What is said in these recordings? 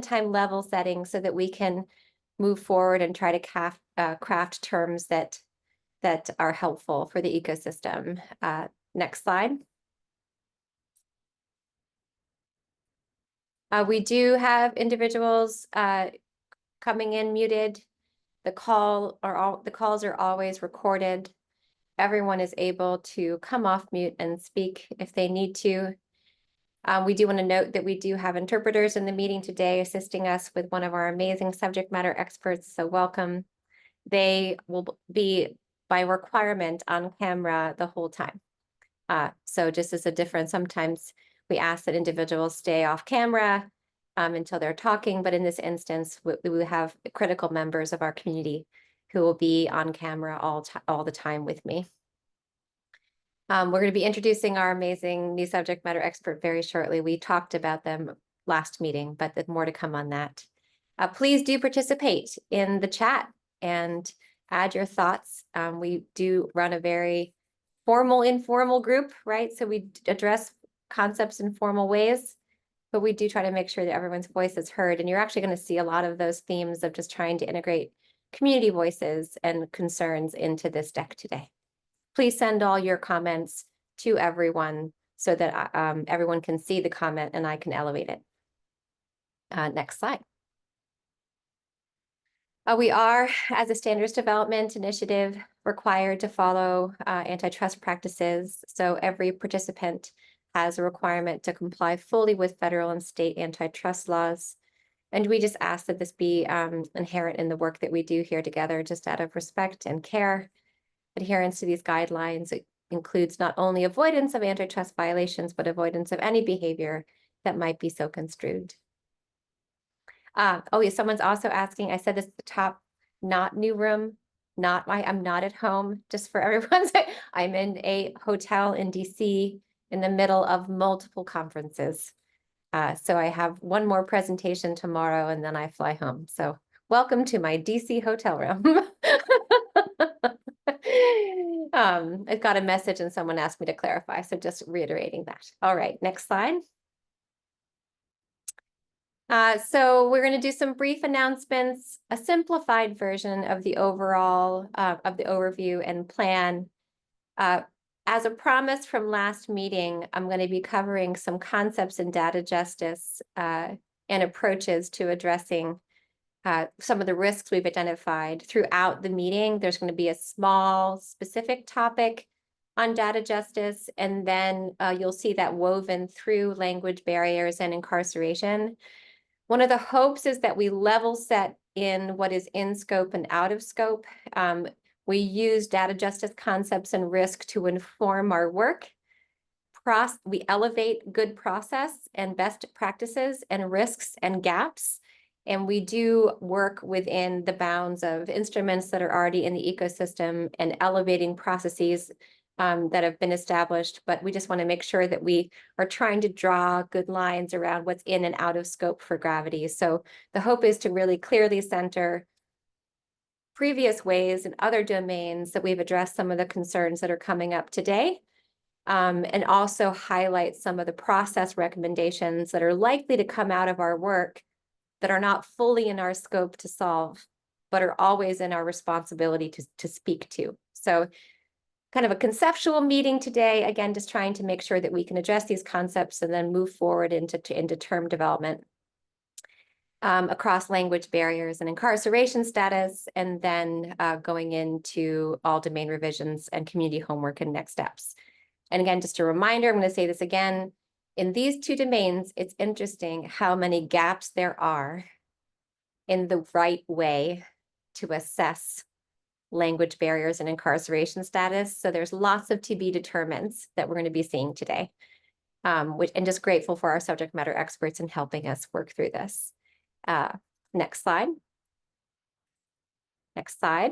time level setting so that we can move forward and try to craft terms that are helpful for the ecosystem. Next slide. We do have individuals coming in muted. The calls are always recorded. Everyone is able to come off mute and speak if they need to. We do want to note that we do have interpreters in the meeting today assisting us with one of our amazing subject matter experts, so welcome. They will be, by requirement, on camera the whole time. So just as a difference, sometimes we ask that individuals stay off camera until they're talking, but in this instance, we have critical members of our community who will be on camera all the time with me. We're going to be introducing our amazing new subject matter expert very shortly. We talked about them last meeting, but there's more to come on that. Please do participate in the chat and add your thoughts. We do run a very formal, informal group, right? So we address concepts in formal ways, but we do try to make sure that everyone's voice is heard. And you're actually going to see a lot of those themes of just trying to integrate community voices and concerns into this deck today. Please send all your comments to everyone so that everyone can see the comment and I can elevate it. Next slide. We are, as a standards development initiative, required to follow antitrust practices. So every participant has a requirement to comply fully with federal and state antitrust laws. And we just ask that this be inherent in the work that we do here together, just out of respect and care. Adherence to these guidelines includes not only avoidance of antitrust violations, but avoidance of any behavior that might be so construed. Oh yeah, someone's also asking, I said this at the top, not new room, I'm not at home, just for everyone's, I'm in a hotel in DC in the middle of multiple conferences. So I have one more presentation tomorrow and then I fly home. So welcome to my DC hotel room. I got a message and someone asked me to clarify, so just reiterating that. All right, next slide. So we're going to do some brief announcements, a simplified version of the overall of the overview and plan. As a promise from last meeting, I'm going to be covering some concepts in data justice and approaches to addressing some of the risks we've identified throughout the meeting. There's going to be a small specific topic on data justice, and then you'll see that woven through language barriers and incarceration. One of the hopes is that we level set in what is in scope and out of scope. We use data justice concepts and risk to inform our work. We elevate good process and best practices and risks and gaps. And we do work within the bounds of instruments that are already in the ecosystem and elevating processes that have been established. But we just want to make sure that we are trying to draw good lines around what's in and out of scope for gravity. So the hope is to really clearly center previous ways and other domains that we've addressed some of the concerns that are coming up today. And also highlight some of the process recommendations that are likely to come out of our work that are not fully in our scope to solve, but are always in our responsibility to speak to. So kind of a conceptual meeting today, again, just trying to make sure that we can address these concepts and then move forward into term development across language barriers and incarceration status, and then going into all domain revisions and community homework and next steps. And again, just a reminder, I'm going to say this again, in these two domains, it's interesting how many gaps there are in the right way to assess language barriers and incarceration status. So there's lots of to be determineds that we're going to be seeing today, and just grateful for our subject matter experts in helping us work through this. Next slide. Next slide.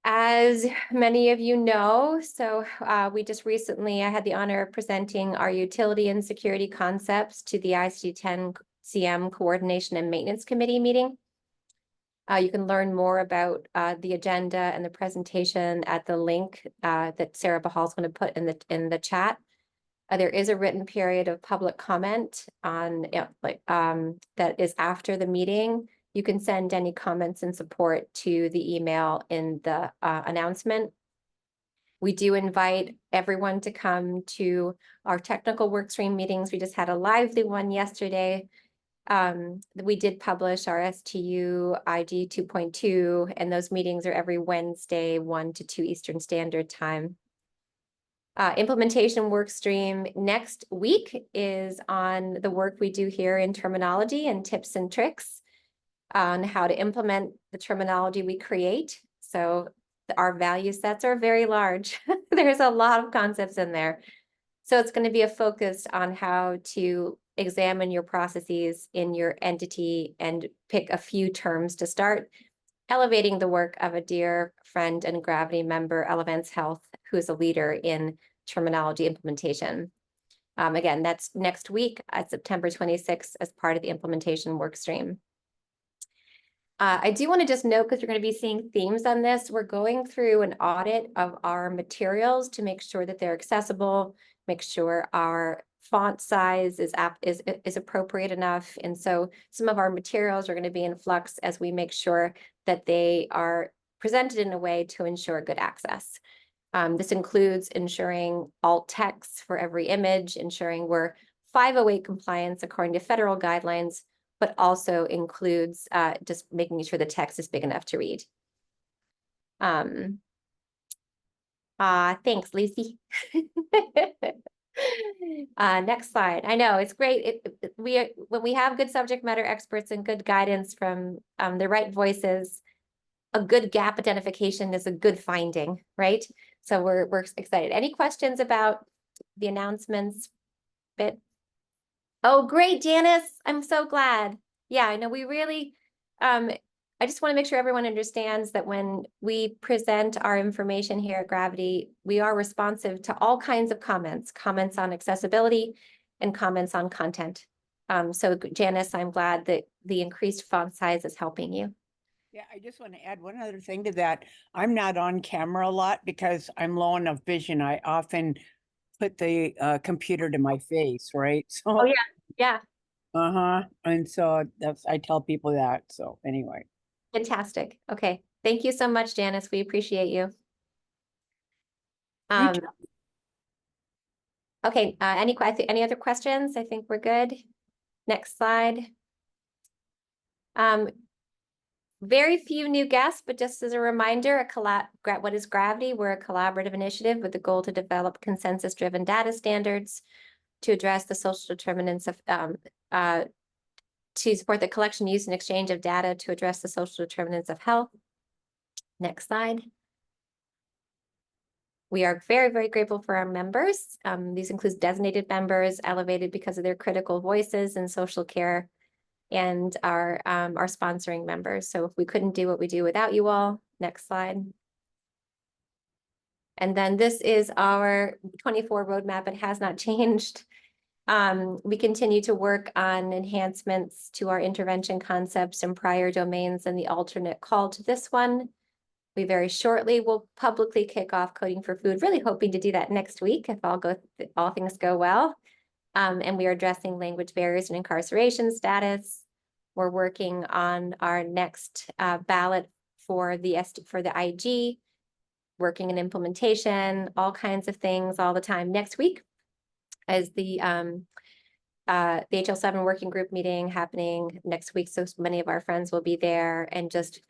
As many of you know, so we just recently, I had the honor of presenting our utility and security concepts to the ICD-10-CM Coordination and Maintenance Committee meeting. You can learn more about the agenda and the presentation at the link that Sarah Bahal is going to put in the chat. There is a written period of public comment on that is after the meeting. You can send any comments and support to the email in the announcement. We do invite everyone to come to our technical workstream meetings. We just had a lively one yesterday. We did publish our STU ID 2.2, and those meetings are every Wednesday, 1 to 2 Eastern Standard Time. Implementation work stream next week is on the work we do here in terminology and tips and tricks on how to implement the terminology we create. So our value sets are very large. There's a lot of concepts in there. So it's going to be a focus on how to examine your processes in your entity and pick a few terms to start elevating the work of a dear friend and Gravity member, Elevance Health, who is a leader in terminology implementation. Again, that's next week at September 26th as part of the implementation work stream. I do want to just note, because you're going to be seeing themes on this, we're going through an audit of our materials to make sure that they're accessible, make sure our font size is appropriate enough. And so some of our materials are going to be in flux as we make sure that they are presented in a way to ensure good access. This includes ensuring alt text for every image, ensuring we're 508 compliance according to federal guidelines, but also includes just making sure the text is big enough to read. Thanks, Lucy. Next slide. I know it's great. When we have good subject matter experts and good guidance from the right voices, a good gap identification is a good finding, right? So we're excited. Any questions about the announcements bit? Oh, great, Janice. I'm so glad. Yeah, I know we really, I just want to make sure everyone understands that when we present our information here at Gravity, we are responsive to all kinds of comments on accessibility and comments on content. So Janice, I'm glad that the increased font size is helping you. Yeah, I just want to add one other thing to that. I'm not on camera a lot because I'm low enough vision. I often put the computer to my face, right? So, oh, yeah. And so I tell people that. So anyway. Fantastic. Okay. Thank you so much, Janice. We appreciate you. Okay. Any other questions? I think we're good. Next slide. Very few new guests, but just as a reminder, what is Gravity? We're a collaborative initiative with the goal to develop consensus-driven data standards to address the social determinants of to support the collection, use, and exchange of data to address the social determinants of health. Next slide. We are very, very grateful for our members. These include designated members, elevated because of their critical voices in social care, and our sponsoring members. So if we couldn't do what we do without you all. Next slide. And then this is our 24 roadmap. It has not changed. We continue to work on enhancements to our intervention concepts and prior domains and the alternate call to this one. We very shortly will publicly kick off Coding for Food, really hoping to do that next week if all things go well. And we are addressing language barriers and incarceration status. We're working on our next ballot for the IG, working in implementation, all kinds of things all the time. Next week is the HL7 working group meeting happening next week. So many of our friends will be there, and just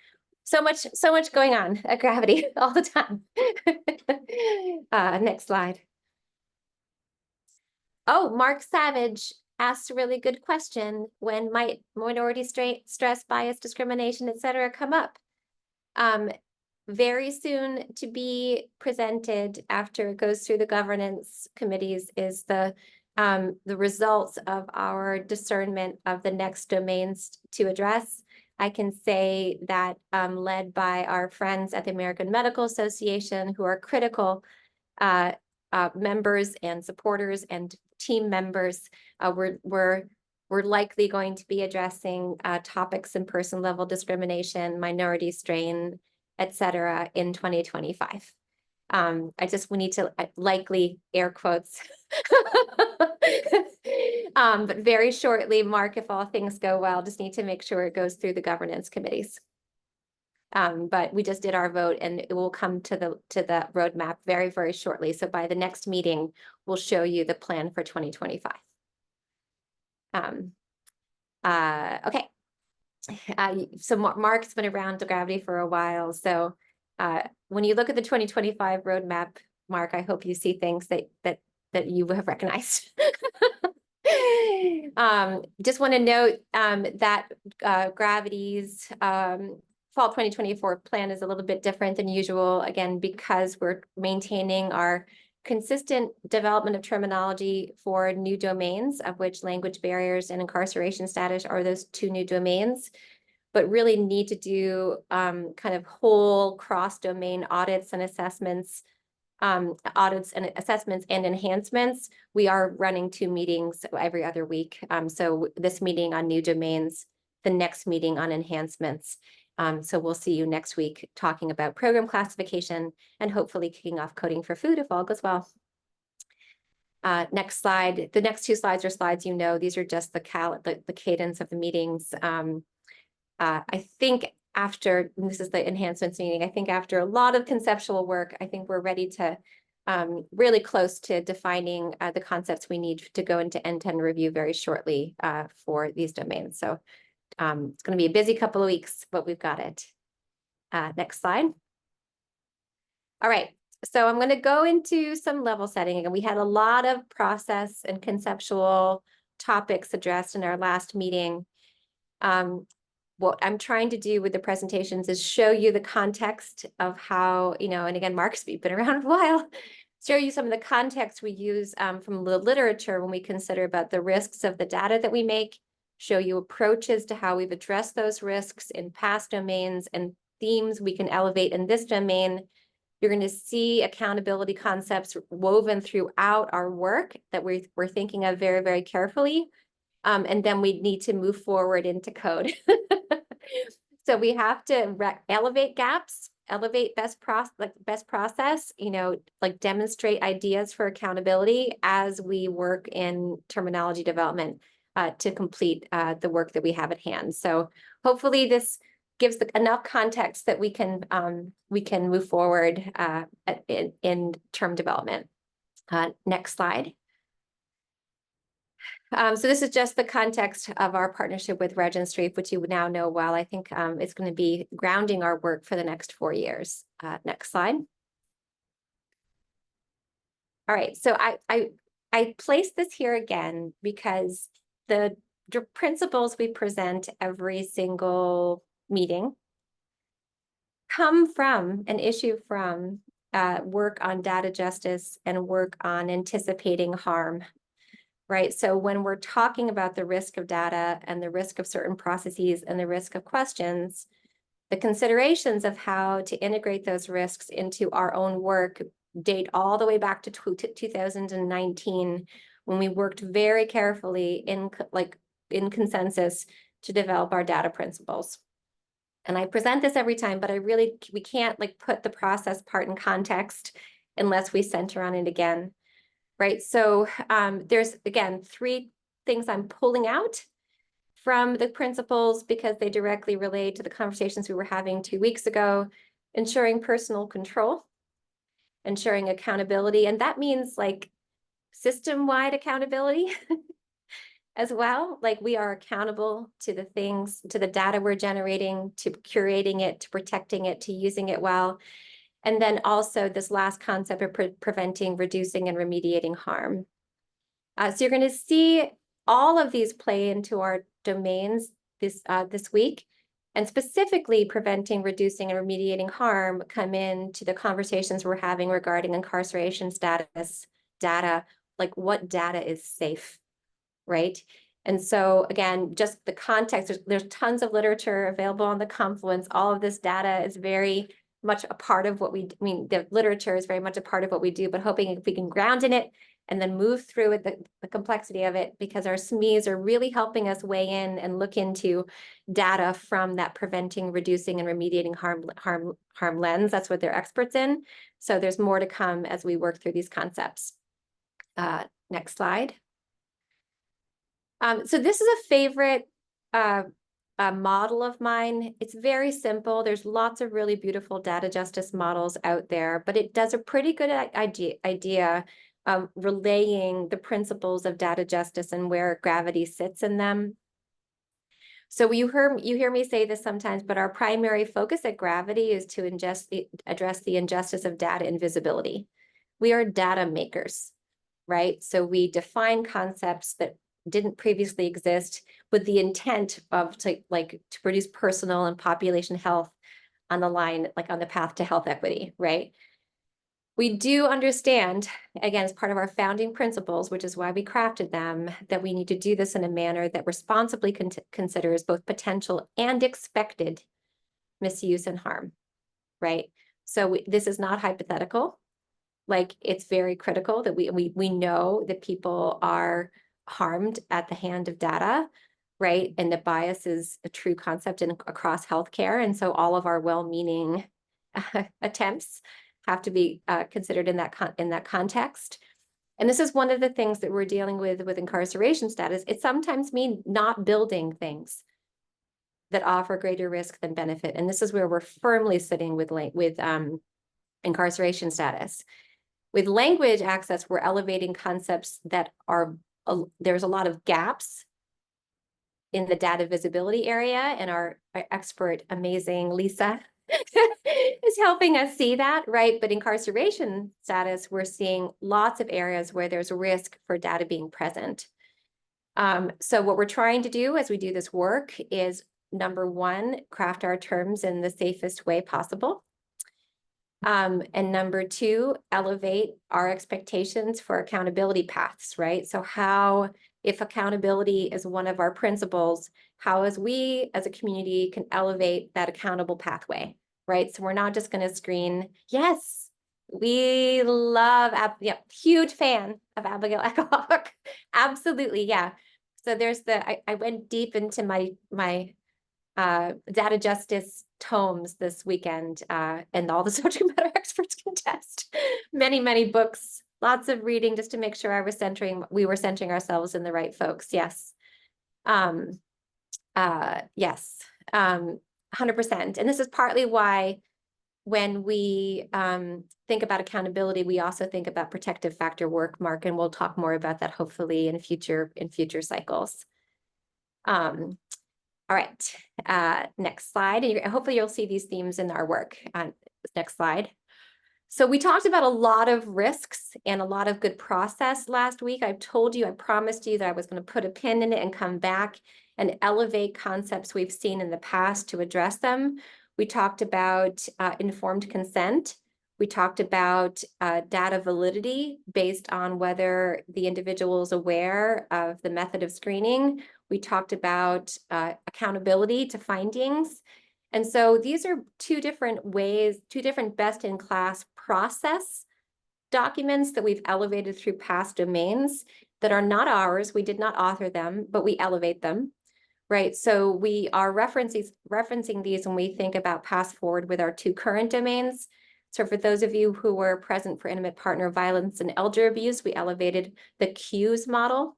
so much going on at Gravity all the time. Next slide. Oh, Mark Savage asked a really good question. When might minority stress, bias, discrimination, etc. come up? Very soon to be presented after it goes through the governance committees is the results of our discernment of the next domains to address. I can say that led by our friends at the American Medical Association, who are critical members and supporters and team members, we're likely going to be addressing topics in person level discrimination, minority strain, etc. in 2025. We need to likely air quotes But very shortly, Mark, if all things go well, just need to make sure it goes through the governance committees. But we just did our vote and it will come to the roadmap very, very shortly. So by the next meeting, we'll show you the plan for 2025. Okay. So Mark's been around Gravity for a while. So when you look at the 2025 roadmap, Mark, I hope you see things that you have recognized. Just want to note that Gravity's fall 2024 plan is a little bit different than usual, again, because we're maintaining our consistent development of terminology for new domains, of which language barriers and incarceration status are those two new domains, but really need to do kind of whole cross-domain audits and assessments and enhancements. We are running 2 meetings every other week. So this meeting on new domains, the next meeting on enhancements. So we'll see you next week talking about program classification and hopefully kicking off coding for food if all goes well. Next slide. The next 2 slides are slides you know. These are just the cadence of the meetings. I think after, this is the enhancements meeting, I think after a lot of conceptual work, I think we're ready to really close to defining the concepts we need to go into end-to-end review very shortly for these domains. So it's going to be a busy couple of weeks, but we've got it. Next slide. All right, so I'm going to go into some level setting. And we had a lot of process and conceptual topics addressed in our last meeting. What I'm trying to do with the presentations is show you the context of how, and again, Mark's been around a while, show you some of the context we use from the literature when we consider about the risks of the data that we make, show you approaches to how we've addressed those risks in past domains and themes we can elevate in this domain. You're going to see accountability concepts woven throughout our work that we're thinking of very, very carefully. And then we need to move forward into code. So we have to elevate gaps, elevate best process, like demonstrate ideas for accountability as we work in terminology development to complete the work that we have at hand. So hopefully this gives enough context that we can move forward in term development. Next slide. So this is just the context of our partnership with Registry, which you now know well. I think it's going to be grounding our work for the next 4 years. Next slide. All right, so I placed this here again because the principles we present every single meeting come from and issue from work on data justice and work on anticipating harm. Right. So when we're talking about the risk of data and the risk of certain processes and the risk of questions, the considerations of how to integrate those risks into our own work date all the way back to 2019, when we worked very carefully in consensus to develop our data principles. And I present this every time, but we can't put the process part in context unless we center on it again. Right, so there's, again, 3 things I'm pulling out from the principles because they directly relate to the conversations we were having 2 weeks ago. Ensuring personal control, ensuring accountability, and that means system-wide accountability as well. We are accountable to the things, to the data we're generating, to curating it, to protecting it, to using it well. And then also this last concept of preventing, reducing, and remediating harm. So you're going to see all of these play into our domains this week, and specifically preventing, reducing, and remediating harm come into the conversations we're having regarding incarceration status data, what data is safe, right? And so again, just the context, there's tons of literature available on the Confluence. All of this data is very much a part of what the literature is very much a part of what we do, but hoping if we can ground in it and then move through it, the complexity of it, because our SMEs are really helping us weigh in and look into data from that preventing, reducing, and remediating harm lens. That's what they're experts in. So there's more to come as we work through these concepts. Next slide. So this is a favorite model of mine. It's very simple. There's lots of really beautiful data justice models out there, but it does a pretty good idea relaying the principles of data justice and where gravity sits in them. So you hear me say this sometimes, but our primary focus at Gravity is to address the injustice of data invisibility. We are data makers, right? So we define concepts that didn't previously exist with the intent of to produce personal and population health on the line, like on the path to health equity, right? We do understand, again, as part of our founding principles, which is why we crafted them, that we need to do this in a manner that responsibly considers both potential and expected misuse and harm, right? So this is not hypothetical. Like, it's very critical that we know that people are harmed at the hand of data, right? And that bias is a true concept across healthcare. And so all of our well-meaning attempts have to be considered in that context. And this is one of the things that we're dealing with incarceration status. It sometimes means not building things that offer greater risk than benefit. And this is where we're firmly sitting with incarceration status. With language access, we're elevating concepts that are, there's a lot of gaps in the data visibility area, and our expert, amazing Lisa, is helping us see that, right? But incarceration status, we're seeing lots of areas where there's a risk for data being present. So what we're trying to do as we do this work is, number one, craft our terms in the safest way possible. And number two, elevate our expectations for accountability paths, right? So how, if accountability is one of our principles, how as we as a community can elevate that accountable pathway, right? So we're not just going to screen. Yes, we love, huge fan of Abigail Echohawk. Absolutely, yeah. So there's I went deep into my data justice tomes this weekend, and all the subject matter experts can test. Many books, lots of reading just to make sure we were centering ourselves in the right folks. Yes. Yes. 100%. And this is partly why when we think about accountability, we also think about protective factor work, Mark, and we'll talk more about that hopefully in future cycles. All right, next slide. And hopefully you'll see these themes in our work. Next slide. So we talked about a lot of risks and a lot of good process last week. I promised you that I was going to put a pin in it and come back and elevate concepts we've seen in the past to address them. We talked about informed consent. We talked about data validity based on whether the individual is aware of the method of screening. We talked about accountability to findings. And so these are two different ways, two different best-in-class process documents that we've elevated through past domains that are not ours. We did not author them, but we elevate them, right? So we are referencing these when we think about path forward with our two current domains. So for those of you who were present for intimate partner violence and elder abuse, we elevated the CUES model,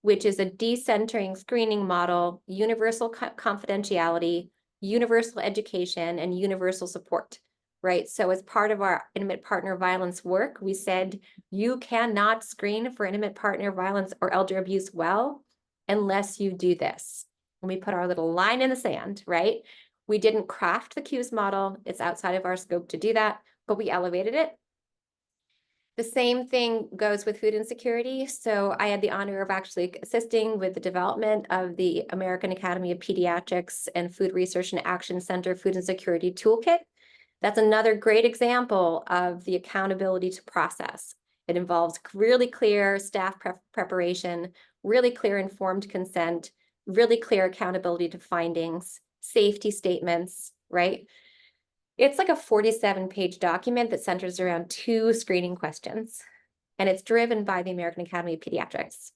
which is a decentering screening model, universal confidentiality, universal education, and universal support, right? So as part of our intimate partner violence work, we said you cannot screen for intimate partner violence or elder abuse well unless you do this. And we put our little line in the sand, right? We didn't craft the CUES model. It's outside of our scope to do that, but we elevated it. The same thing goes with food insecurity. So I had the honor of actually assisting with the development of the American Academy of Pediatrics and Food Research and Action Center Food Insecurity Toolkit. That's another great example of the accountability to process. It involves really clear staff preparation, really clear informed consent, really clear accountability to findings, safety statements, right? It's like a 47-page document that centers around 2 screening questions, and it's driven by the American Academy of Pediatrics.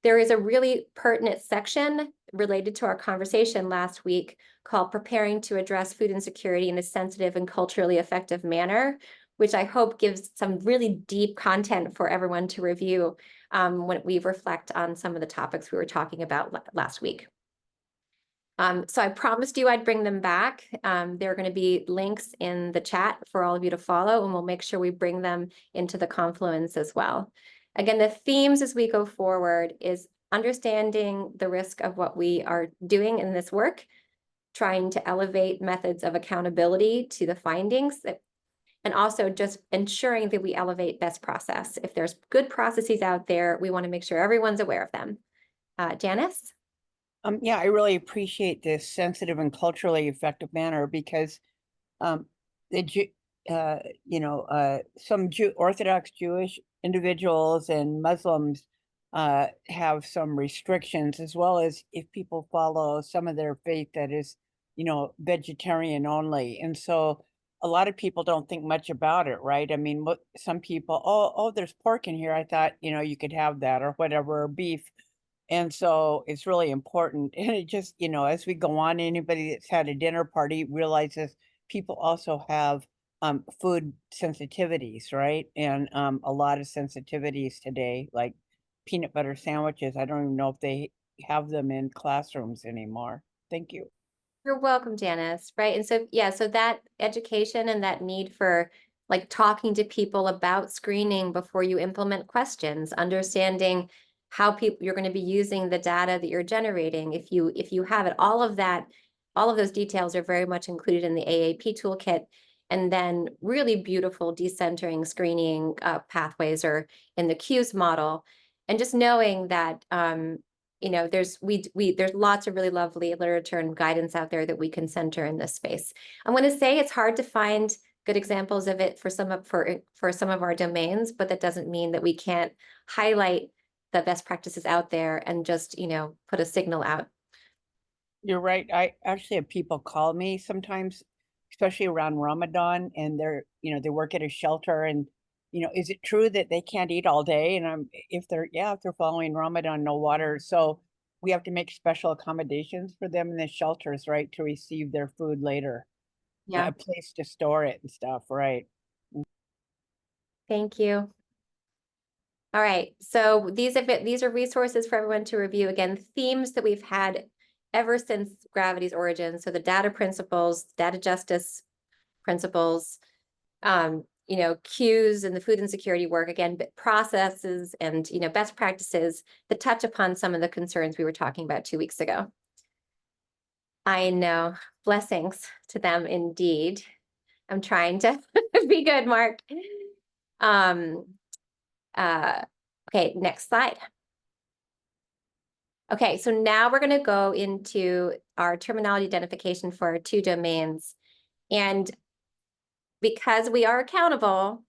There is a really pertinent section related to our conversation last week called Preparing to Address Food Insecurity in a Sensitive and Culturally Effective Manner, which I hope gives some really deep content for everyone to review. when we reflect on some of the topics we were talking about last week. So I promised you I'd bring them back. There are going to be links in the chat for all of you to follow, and we'll make sure we bring them into the Confluence as well. Again, the themes as we go forward is understanding the risk of what we are doing in this work, trying to elevate methods of accountability to the findings, and also just ensuring that we elevate best process. If there's good processes out there, we want to make sure everyone's aware of them. Janice? Yeah, I really appreciate this sensitive and culturally effective manner because the some Orthodox Jewish individuals and Muslims have some restrictions, as well as if people follow some of their faith that is, vegetarian only. And so a lot of people don't think much about it, right? I mean, what some people, oh, there's pork in here. I thought, you could have that or whatever, or beef. And so it's really important. And it just, as we go on, anybody that's had a dinner party realizes people also have food sensitivities, right? And a lot of sensitivities today, like peanut butter sandwiches. I don't even know if they have them in classrooms anymore. Thank you. You're welcome, Janice. Right. And so, yeah, so that education and that need for like talking to people about screening before you implement questions, understanding how people you're going to be using the data that you're generating. If you have it, all of that, all of those details are very much included in the AAP toolkit. And then really beautiful decentering screening pathways are in the Q's model. And just knowing that there's lots of really lovely literature and guidance out there that we can center in this space. I'm going to say it's hard to find good examples of it for some of our domains, but that doesn't mean that we can't highlight the best practices out there and just, put a signal out. You're right. I actually have people call me sometimes, especially around Ramadan, and they work at a shelter and, is it true that they can't eat all day? And if they're following Ramadan, no water. So we have to make special accommodations for them in the shelters, right, to receive their food later. Yeah. A place to store it and stuff, right? Thank you. All right, so these are resources for everyone to review. Again, themes that we've had ever since gravity's origin. So the data principles, data justice principles, cues and the food insecurity work, again, processes and, best practices that touch upon some of the concerns we were talking about 2 weeks ago. I know, blessings to them indeed. I'm trying to be good, Mark. Okay, next slide. Okay, so now we're going to go into our terminology identification for our 2 domains. And because we are accountable,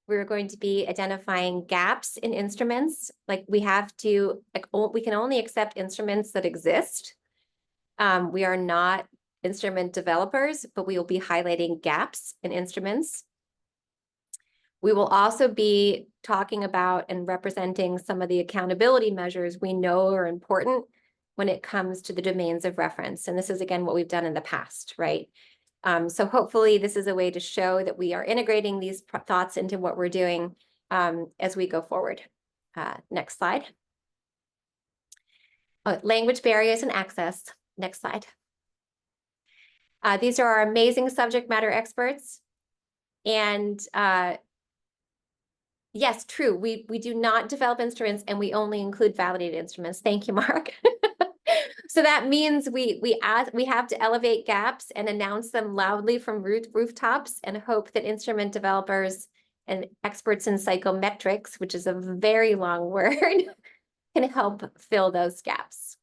we're going to be identifying gaps in instruments. Like we can only accept instruments that exist. We are not instrument developers, but we will be highlighting gaps in instruments. We will also be talking about and representing some of the accountability measures we know are important when it comes to the domains of reference. And this is, again, what we've done in the past, right? So hopefully this is a way to show that we are integrating these thoughts into what we're doing as we go forward. Next slide. Language barriers and access. Next slide. These are our amazing subject matter experts. And yes, true. We do not develop instruments and we only include validated instruments. Thank you, Mark. So that means we have to elevate gaps and announce them loudly from rooftops and hope that instrument developers and experts in psychometrics, which is a very long word, can help fill those gaps.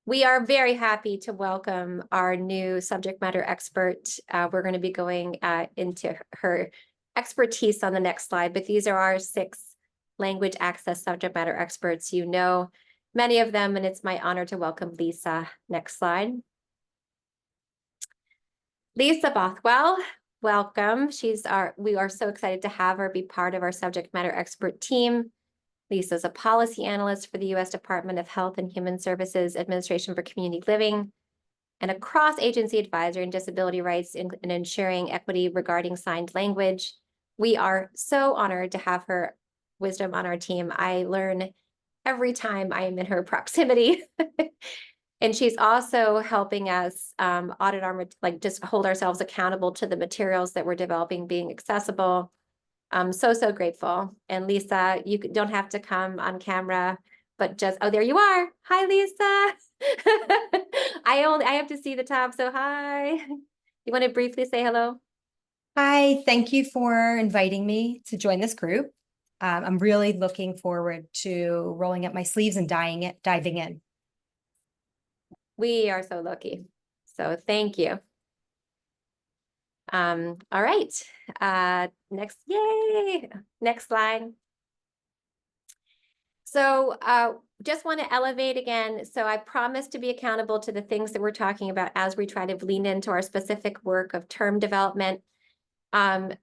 We are very happy to welcome our new subject matter expert. We're going to be going into her expertise on the next slide, but these are our 6 language access subject matter experts. You know many of them, and it's my honor to welcome Lisa. Next slide. Lisa Bothwell, welcome. We are so excited to have her be part of our subject matter expert team. Lisa's a policy analyst for the U.S. Department of Health and Human Services Administration for Community Living. and a cross-agency advisor in disability rights and ensuring equity regarding signed language. We are so honored to have her wisdom on our team. I learn every time I am in her proximity. And she's also helping us audit our, like just hold ourselves accountable to the materials that we're developing being accessible. I'm so grateful. And Lisa, you don't have to come on camera, but just, oh, there you are. Hi, Lisa. I have to see the top, so hi. You want to briefly say hello? Hi, thank you for inviting me to join this group. I'm really looking forward to rolling up my sleeves and diving in. We are so lucky. So thank you. All right. Next, yay. Next slide. So just want to elevate again. So I promise to be accountable to the things that we're talking about as we try to lean into our specific work of term development.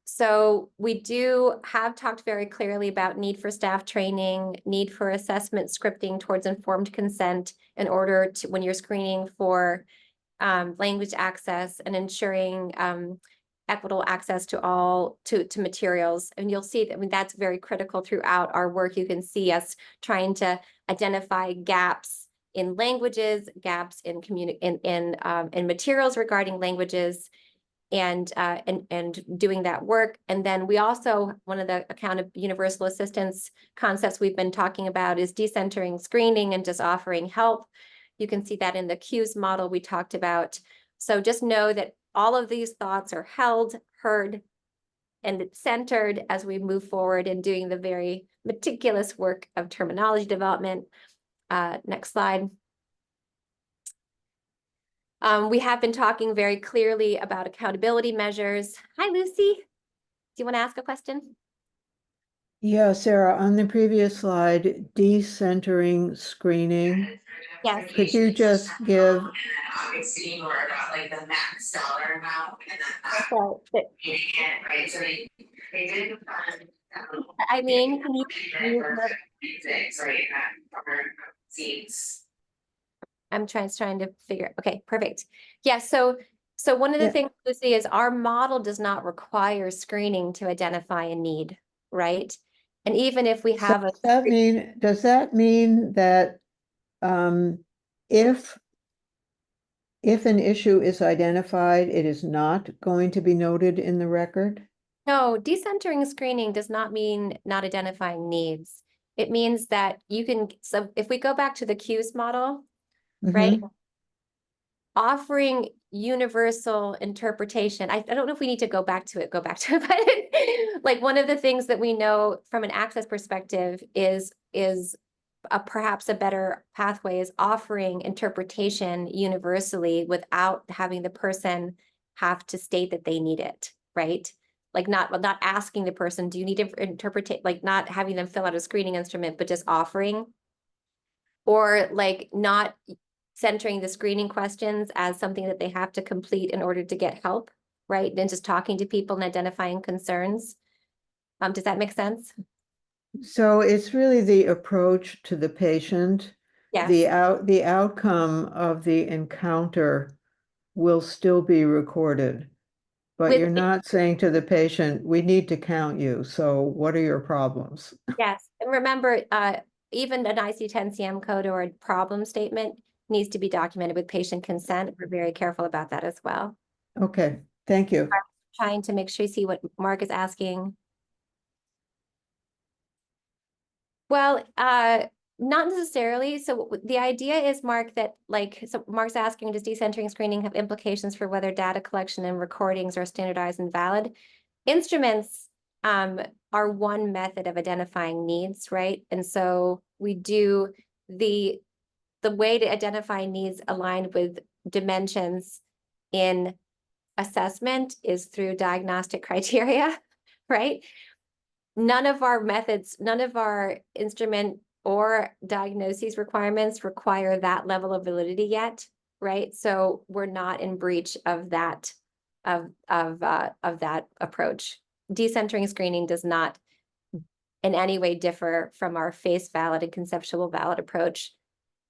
So we do have talked very clearly about need for staff training, need for assessment scripting towards informed consent in order to, when you're screening for language access and ensuring equitable access to all to materials. And you'll see that, I mean, that's very critical throughout our work. You can see us trying to identify gaps in languages, gaps in in materials regarding languages, and doing that work. And then we also, one of the universal assistance concepts we've been talking about is decentering screening and just offering help. You can see that in the cues model we talked about. So just know that all of these thoughts are held, heard, and centered as we move forward in doing the very meticulous work of terminology development. Next slide. We have been talking very clearly about accountability measures. Hi, Lucy. Do you want to ask a question? Yeah, Sarah, on the previous slide, decentering screening. Yes. Could you just give? Obviously, or about like the max dollar amount and then So, right, so they did. I mean, can you, Things, right, for seats. I'm trying to figure, okay, perfect. Yeah, so one of the Yeah. things, Lucy, is our model does not require screening to identify a need, right? And even if we have Does that mean that if an issue is identified, it is not going to be noted in the record? no, decentering screening does not mean not identifying needs. It means that you can, so if we go back to the cues model, right? Mhm. Offering universal interpretation. I don't know if we need to go back to it, but like one of the things that we know from an access perspective is perhaps a better pathway is offering interpretation universally without having the person have to state that they need it, right? Like not asking the person, do you need to interpret, like not having them fill out a screening instrument, but just offering, or like not centering the screening questions as something that they have to complete in order to get help, right? Then just talking to people and identifying concerns. Does that make sense? So it's really the approach to the patient. Yes. The outcome of the encounter will still be recorded. But you're not saying to the patient, we need to count you, so what are your problems? Yes, and remember, even an IC10-CM code or a problem statement needs to be documented with patient consent. We're very careful about that as well. Okay, thank you. Trying to make sure you see what Mark is asking. Well, not necessarily. So the idea is, Mark, that so Mark's asking, does decentering screening have implications for whether data collection and recordings are standardized and valid? Instruments are one method of identifying needs, right? And so we do the way to identify needs aligned with dimensions in assessment is through diagnostic criteria, right? None of our methods, none of our instrument or diagnoses requirements require that level of validity yet, right? So we're not in breach of that that approach. Decentering screening does not in any way differ from our face valid and conceptual valid approach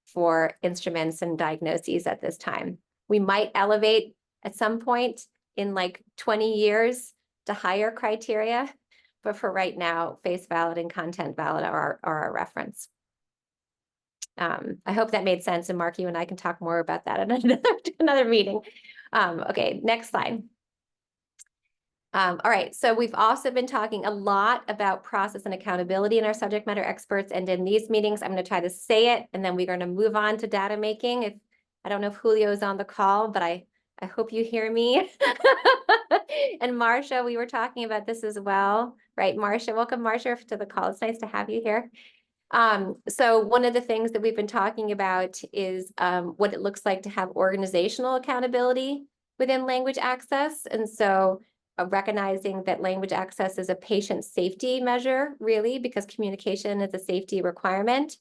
for instruments and diagnoses at this time. We might elevate at some point in like 20 years to higher criteria, but for right now, face valid and content valid are our reference. I hope that made sense, and Mark, you and I can talk more about that at another meeting. Okay, next slide. All right, so we've also been talking a lot about process and accountability in our subject matter experts, and in these meetings, I'm going to try to say it, and then we're going to move on to data making. If I don't know if Julio is on the call, but I hope you hear me. And Marcia, we were talking about this as well, right? Marcia, welcome, Marcia, to the call. It's nice to have you here. So one of the things that we've been talking about is what it looks like to have organizational accountability within language access. And so recognizing that language access is a patient safety measure, really, because communication is a safety requirement.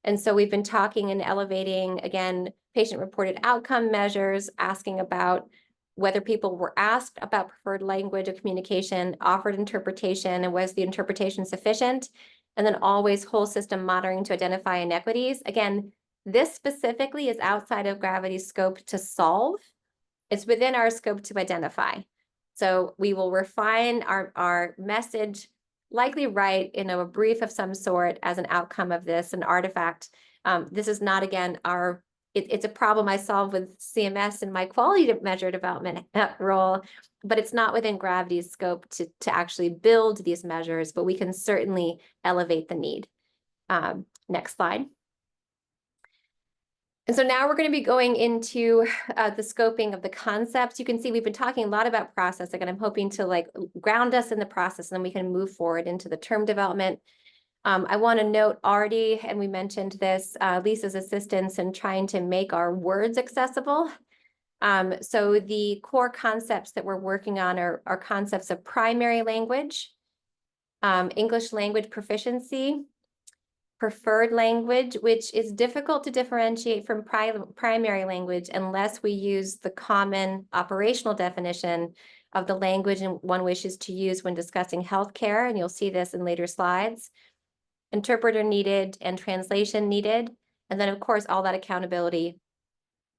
And so we've been talking and elevating, again, patient-reported outcome measures, asking about whether people were asked about preferred language of communication, offered interpretation, and was the interpretation sufficient? And then always whole system monitoring to identify inequities. Again, this specifically is outside of Gravity's scope to solve. It's within our scope to identify. So we will refine our message, likely write in a brief of some sort as an outcome of this, an artifact. This is not, again, it's a problem I solve with CMS in my quality measure development role, but it's not within Gravity's scope to actually build these measures, but we can certainly elevate the need. Next slide. And so now we're going to be going into the scoping of the concepts. You can see we've been talking a lot about process. Again, I'm hoping to like ground us in the process, and then we can move forward into the term development. I want to note Artie, and we mentioned this, Lisa's assistance in trying to make our words accessible. So the core concepts that we're working on are concepts of primary language, English language proficiency, preferred language, which is difficult to differentiate from primary language unless we use the common operational definition of the language and one wishes to use when discussing healthcare, and you'll see this in later slides. Interpreter needed and translation needed. And then, of course, all that accountability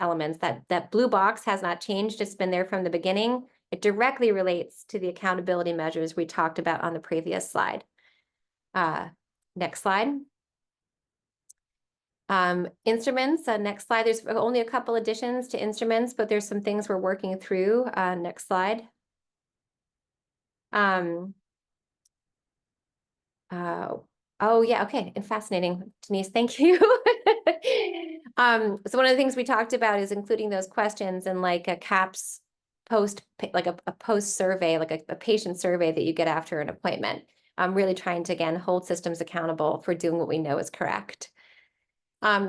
elements. That blue box has not changed. It's been there from the beginning. It directly relates to the accountability measures we talked about on the previous slide. Next slide. Instruments, next slide. There's only a couple additions to instruments, but there's some things we're working through. Next slide. Oh yeah, okay, and fascinating, Denise, thank you. So one of the things we talked about is including those questions in like a CAPS post, like a post survey, like a patient survey that you get after an appointment. I'm really trying to, again, hold systems accountable for doing what we know is correct.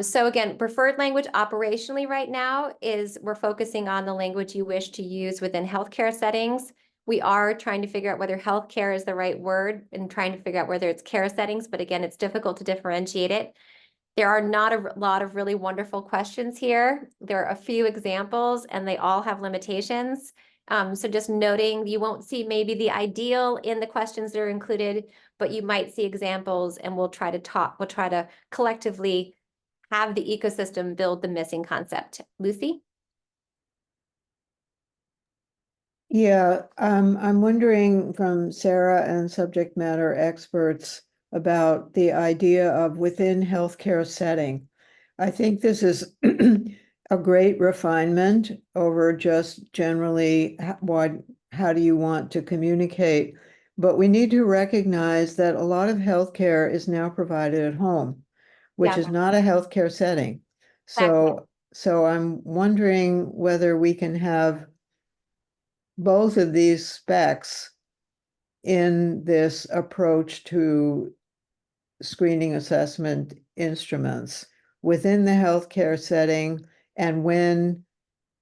So again, preferred language operationally right now is we're focusing on the language you wish to use within healthcare settings. We are trying to figure out whether healthcare is the right word and trying to figure out whether it's care settings, but again, it's difficult to differentiate it. There are not a lot of really wonderful questions here. There are a few examples and they all have limitations. So just noting, you won't see maybe the ideal in the questions that are included, but you might see examples, and we'll try to collectively have the ecosystem build the missing concept. Lucy? Yeah, I'm wondering from Sarah and subject matter experts about the idea of within healthcare setting. I think this is a great refinement over just generally how do you want to communicate, but we need to recognize that a lot of healthcare is now provided at home, which Yeah. is not a healthcare setting. Exactly. So I'm wondering whether we can have both of these specs in this approach to screening assessment instruments within the healthcare setting, and when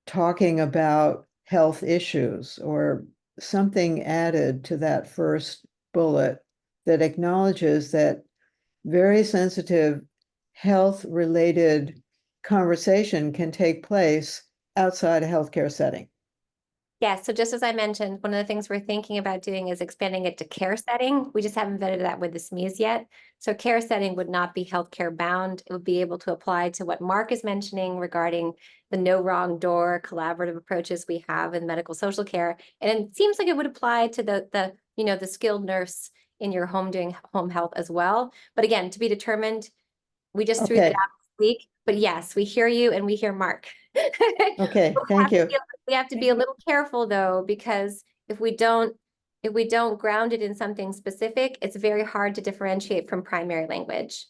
talking about health issues, or something added to that first bullet that acknowledges that very sensitive health-related conversation can take place outside a healthcare setting. Yeah, so just as I mentioned, one of the things we're thinking about doing is expanding it to care setting. We just haven't vetted that with the SMEs yet. So care setting would not be healthcare bound. It would be able to apply to what Mark is mentioning regarding the no wrong door collaborative approaches we have in medical social care. And it seems like it would apply to the skilled nurse in your home doing home health as well. But again, to be determined, we just threw that Okay. out this week. But yes, we hear you and we hear Mark. Okay, We'll thank have to you. be- We have to be a little careful though, because if we don't ground it in something specific, it's very hard to differentiate from primary language.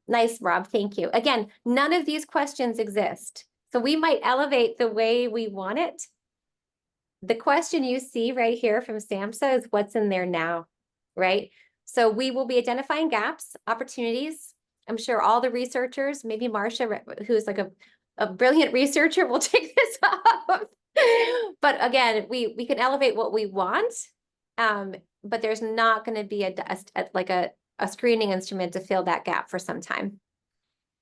Nice, Rob, thank you. Again, none of these questions exist. So we might elevate the way we want it. The question you see right here from SAMHSA is what's in there now, right? So we will be identifying gaps, opportunities. I'm sure all the researchers, maybe Marcia, who's like a brilliant researcher, will take this up. But again, we can elevate what we want, but there's not going to be a screening instrument to fill that gap for some time.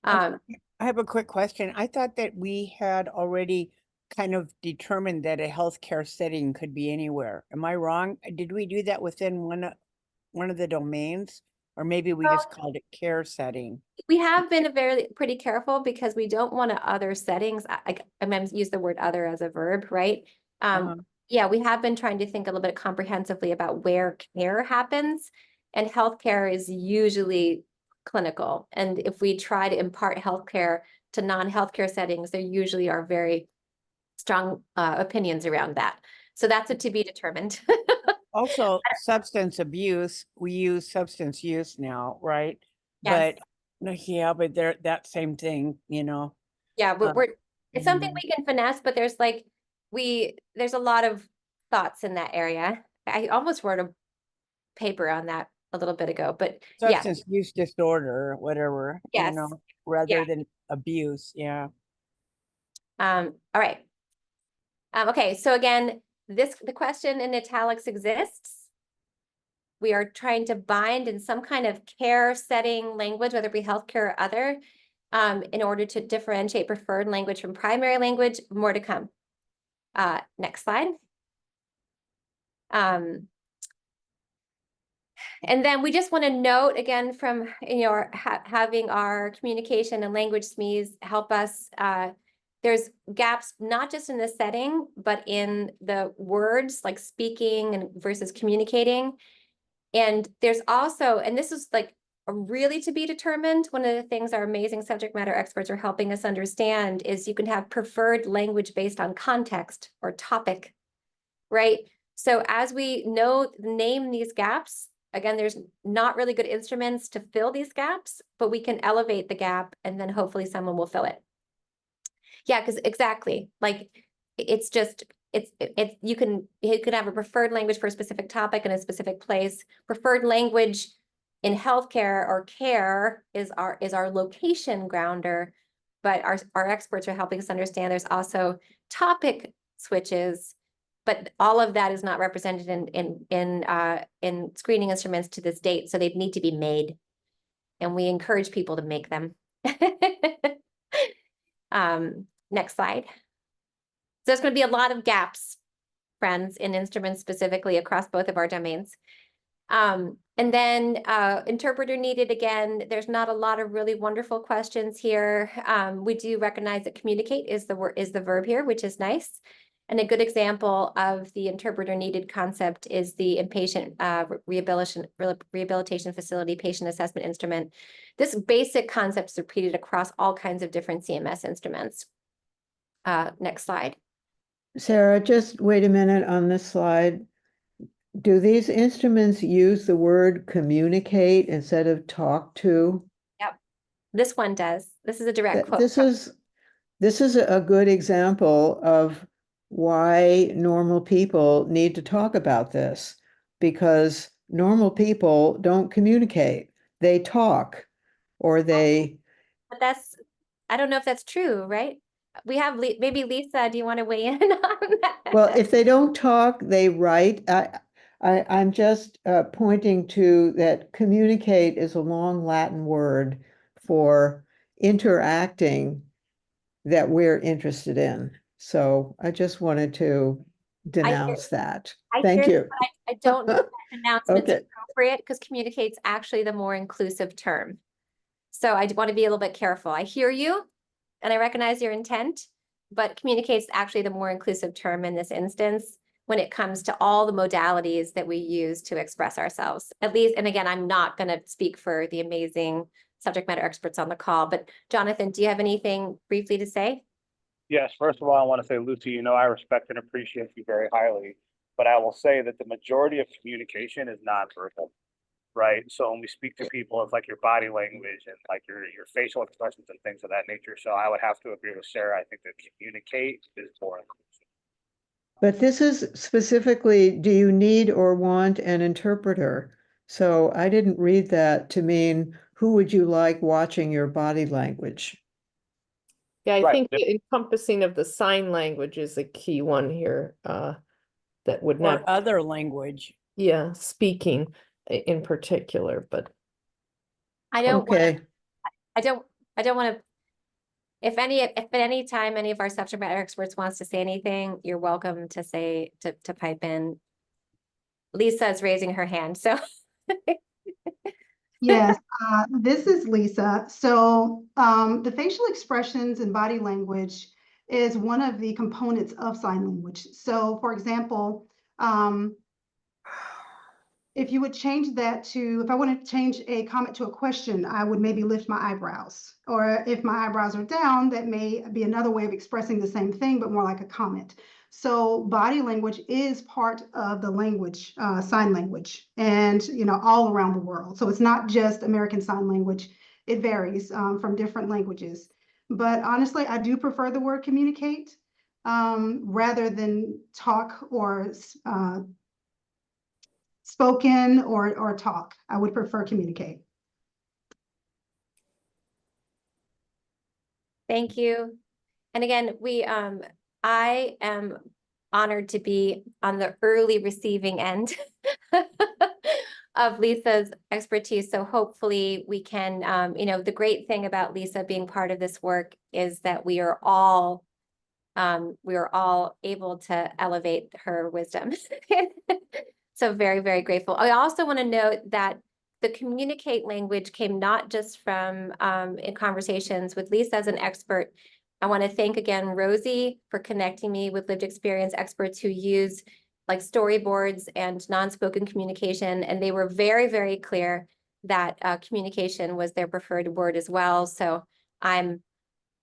I have a quick question. I thought that we had already kind of determined that a healthcare setting could be anywhere. Am I wrong? Did we do that within one of the domains? Or maybe we just called it care setting? We have been pretty careful because we don't want to other settings. I meant use the word other as a verb, right? Uh-huh. Yeah, we have been trying to think a little bit comprehensively about where care happens, and healthcare is usually clinical. And if we try to impart healthcare to non-healthcare settings, there usually are very strong opinions around that. So that's a to be determined. Also, substance abuse, we use substance use now, right? Yes. But no, yeah, but they're that same thing, you know. Yeah, but it's something Mm. we can finesse, but there's there's a lot of thoughts in that area. I almost wrote a paper on that a little bit ago, but yeah, Substance use disorder, whatever, you yes, know, yeah. rather than abuse, yeah. All right. Okay, so again, the question in italics exists. We are trying to bind in some kind of care setting language, whether it be healthcare or other, in order to differentiate preferred language from primary language. More to come. Next slide. And then we just want to note again from having our communication and language SMEs help us. There's gaps not just in the setting, but in the words like speaking and versus communicating. And there's also, and this is like really to be determined, one of the things our amazing subject matter experts are helping us understand is you can have preferred language based on context or topic, right? So as we name these gaps, again, there's not really good instruments to fill these gaps, but we can elevate the gap and then hopefully someone will fill it. Yeah, because exactly, like it's just, you can have a preferred language for a specific topic in a specific place. Preferred language in healthcare or care is our location grounder, but our experts are helping us understand there's also topic switches, but all of that is not represented in screening instruments to this date, so they need to be made, and we encourage people to make them. Next slide. So there's going to be a lot of gaps, friends, in instruments specifically across both of our domains. And then interpreter needed, again, there's not a lot of really wonderful questions here. We do recognize that communicate is the verb here, which is nice. And a good example of the interpreter needed concept is the inpatient rehabilitation facility patient assessment instrument. This basic concept is repeated across all kinds of different CMS instruments. Next slide. Sarah, just wait a minute on this slide. Do these instruments use the word communicate instead of talk to? Yep, this one does. This is a direct quote. This is a good example of why normal people need to talk about this, because normal people don't communicate. They talk, or they. But I don't know if that's true, right? We have maybe Lisa, do you want to weigh in on that? Well, if they don't talk, they write. I'm just pointing to that communicate is a long Latin word for interacting that we're interested in. So I just wanted to denounce that. I Thank hear you. that, but I don't know that announcement's Okay. appropriate because communicate's actually the more inclusive term. So I want to be a little bit careful. I hear you and I recognize your intent, but communicate's actually the more inclusive term in this instance when it comes to all the modalities that we use to express ourselves. At least, and again, I'm not going to speak for the amazing subject matter experts on the call, but Jonathan, do you have anything briefly to say? Yes, first of all, I want to say, Lucy, you know, I respect and appreciate you very highly, but I will say that the majority of communication is nonverbal, right? So when we speak to people, it's like your body language and like your facial expressions and things of that nature. So I would have to agree with Sarah. I think that communicate is more inclusive. But this is specifically, do you need or want an interpreter? So I didn't read that to mean, who would you like watching your body language? Yeah, I Right. think the encompassing of the sign language is a key one here, that would Or not, other language. yeah, speaking in particular, but I don't want Okay, I don't want to, if at any time any of our subject matter experts wants to say anything, you're welcome to say, to pipe in. Lisa is raising her hand, so. Yes, this is Lisa. So the facial expressions and body language is one of the components of sign language. So for example, if you would change that to, if I want to change a comment to a question, I would maybe lift my eyebrows. Or if my eyebrows are down, that may be another way of expressing the same thing, but more like a comment. So body language is part of the language, sign language, and all around the world. So it's not just American Sign Language. It varies from different languages. But honestly, I do prefer the word communicate rather than talk or spoken or talk. I would prefer communicate. Thank you. And again, I am honored to be on the early receiving end of Lisa's expertise. So hopefully we can, the great thing about Lisa being part of this work is that we are all able to elevate her wisdom. So very, very grateful. I also want to note that the communicate language came not just from in conversations with Lisa as an expert. I want to thank again Rosie for connecting me with lived experience experts who use like storyboards and non-spoken communication. And they were very, very clear that communication was their preferred word as well. So I'm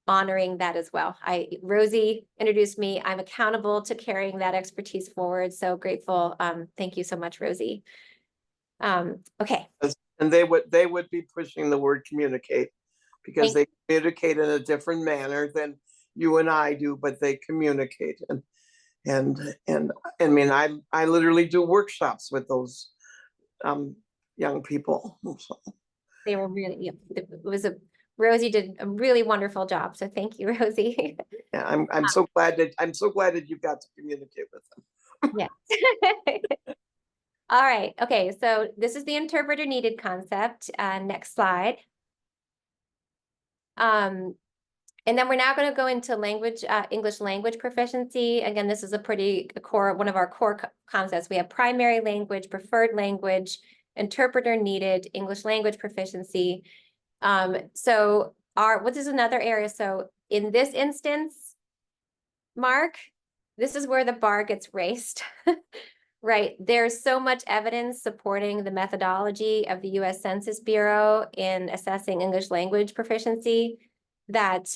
honoring that as well. Rosie introduced me. I'm accountable to carrying that expertise forward. So grateful. Thank you so much, Rosie. Okay. And they would be pushing the word communicate because they communicate in a different manner than you and I do, but they communicate. And I mean, I literally do workshops with those young people. So. They were really, Rosie did a really wonderful job. So thank you, Rosie. Yeah, I'm so glad that you got to communicate with them. Yes. All right. Okay. So this is the interpreter needed concept. Next slide. And then we're now going to go into language, English language proficiency. Again, this is one of our core concepts. We have primary language, preferred language, interpreter needed, English language proficiency. So what is another area? So in this instance, Mark, this is where the bar gets raised, right? There's so much evidence supporting the methodology of the U.S. Census Bureau in assessing English language proficiency that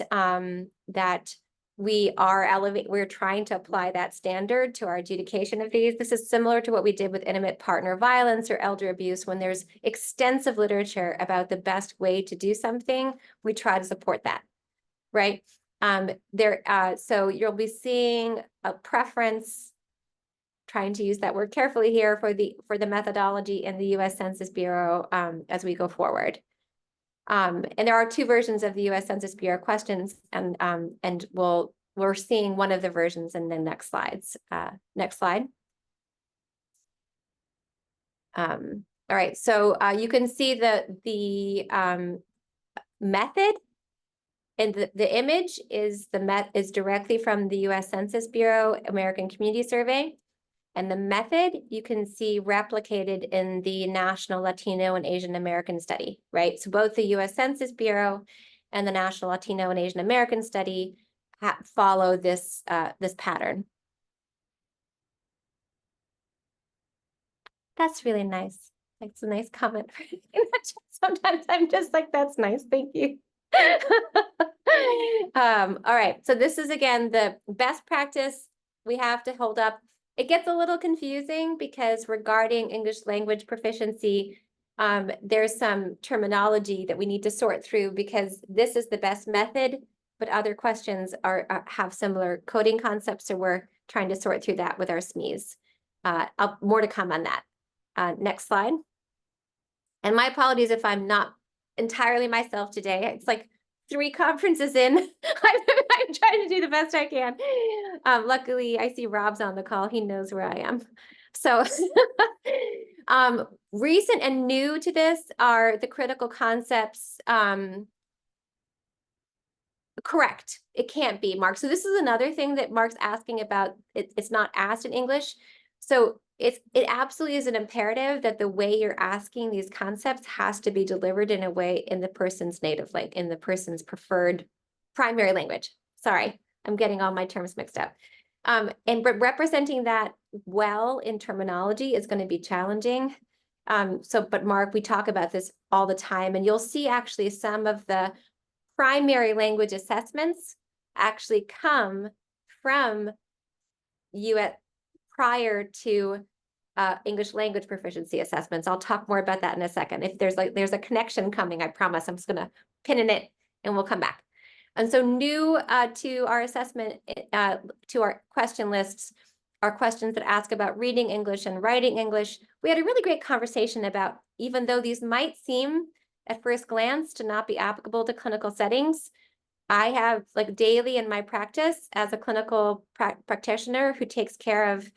we're trying to apply that standard to our adjudication of these. This is similar to what we did with intimate partner violence or elder abuse. When there's extensive literature about the best way to do something, we try to support that, right? So you'll be seeing a preference, trying to use that word carefully here, for the methodology in the U.S. Census Bureau as we go forward. And there are two versions of the U.S. Census Bureau questions, and we're seeing one of the versions in the next slides. Next slide. All right, so you can see the method And the image is is directly from the US Census Bureau American Community Survey. And the method you can see replicated in the National Latino and Asian American Study, right? So both the US Census Bureau and the National Latino and Asian American Study follow this, this pattern. That's really nice. Like, it's a nice comment. Sometimes I'm just like, that's nice, thank you. All right, so this is again the best practice we have to hold up. It gets a little confusing because regarding English language proficiency, there's some terminology that we need to sort through because this is the best method, but other questions have similar coding concepts, so we're trying to sort through that with our SMEs. More to come on that. Next slide. And my apologies if I'm not entirely myself today. It's like 3 conferences in. I'm trying to do the best I can. Luckily, I see Rob's on the call. He knows where I am. So recent and new to this are the critical concepts. Correct. It can't be, Mark. So this is another thing that Mark's asking about. It's not asked in English. So it absolutely is an imperative that the way you're asking these concepts has to be delivered in a way in the person's native language, in the person's preferred primary language. Sorry, I'm getting all my terms mixed up. But representing that well in terminology is going to be challenging. But Mark, we talk about this all the time, and you'll see actually some of the primary language assessments actually come from US prior to English language proficiency assessments. I'll talk more about that in a second. If there's a connection coming, I promise. I'm just gonna pin in it and we'll come back. And so new to our assessment, to our question lists, are questions that ask about reading English and writing English. We had a really great conversation about, even though these might seem at first glance to not be applicable to clinical settings, I have like daily in my practice as a clinical practitioner who takes care of,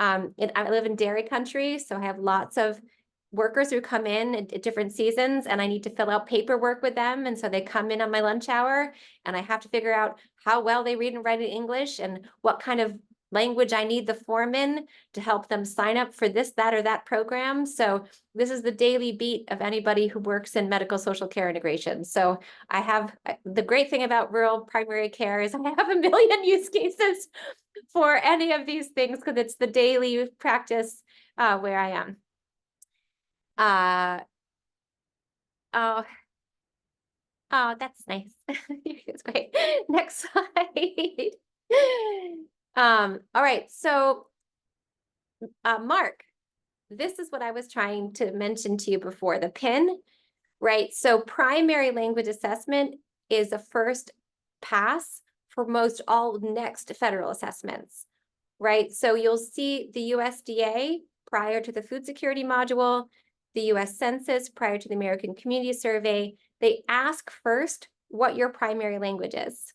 I live in dairy country, so I have lots of workers who come in at different seasons and I need to fill out paperwork with them. And so they come in on my lunch hour and I have to figure out how well they read and write in English and what kind of language I need the form in to help them sign up for this, that, or that program. So this is the daily beat of anybody who works in medical social care integration. So I have, the great thing about rural primary care is I have a million use cases for any of these things because it's the daily practice where I am. Oh, that's nice. It's great. Next slide. All right, so Mark, this is what I was trying to mention to you before, the PIN, right? So primary language assessment is the first pass for most all next federal assessments, right? So you'll see the USDA prior to the food security module, the US Census prior to the American Community Survey, they ask first what your primary language is,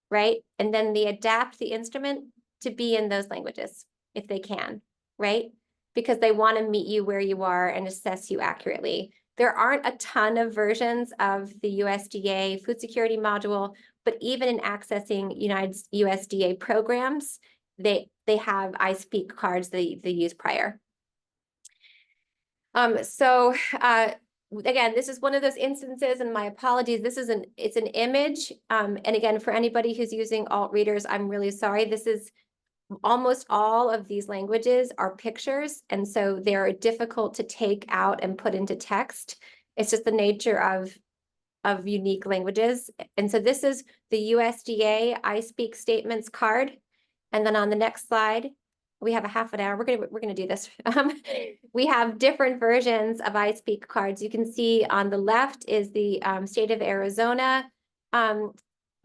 right? And then they adapt the instrument to be in those languages if they can, right? Because they want to meet you where you are and assess you accurately. There aren't a ton of versions of the USDA food security module, but even in accessing USDA programs, they have I speak cards they use prior. Again, this is one of those instances, and my apologies, it's an image. And again, for anybody who's using alt readers, I'm really sorry. This is almost all of these languages are pictures, and so they're difficult to take out and put into text. It's just the nature of unique languages. And so this is the USDA I speak statements card. And then on the next slide, we have a half an hour. We're gonna do this. We have different versions of I speak cards. You can see on the left is the state of Arizona,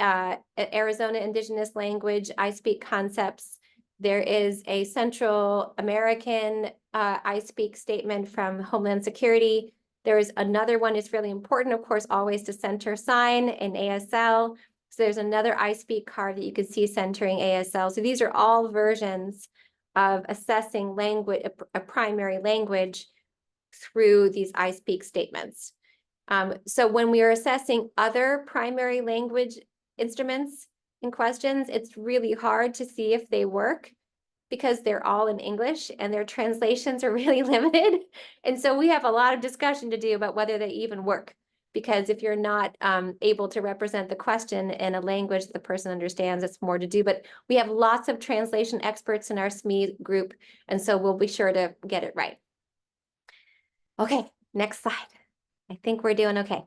Arizona Indigenous language I speak concepts. There is a Central American I speak statement from Homeland Security. There's another one is really important, of course, always to center sign in ASL. So there's another I speak card that you can see centering ASL. So these are all versions of assessing language, a primary language through these I speak statements. So when we are assessing other primary language instruments and questions, it's really hard to see if they work because they're all in English and their translations are really limited. And so we have a lot of discussion to do about whether they even work. Because if you're not able to represent the question in a language that the person understands, it's more to do. But we have lots of translation experts in our SME group, and so we'll be sure to get it right. Okay, next slide. I think we're doing okay.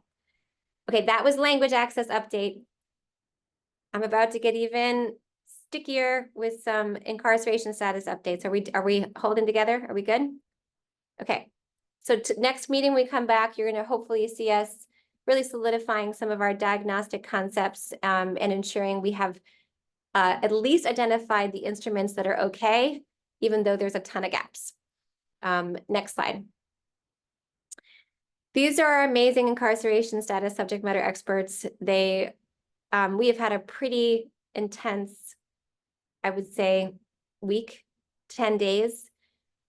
Okay, that was language access update. I'm about to get even stickier with some incarceration status updates. Are we holding together? Are we good? Okay. So next meeting we come back, you're going to hopefully see us really solidifying some of our diagnostic concepts and ensuring we have at least identified the instruments that are okay, even though there's a ton of gaps. Next slide. These are our amazing incarceration status subject matter experts. We have had a pretty intense, I would say, week, 10 days,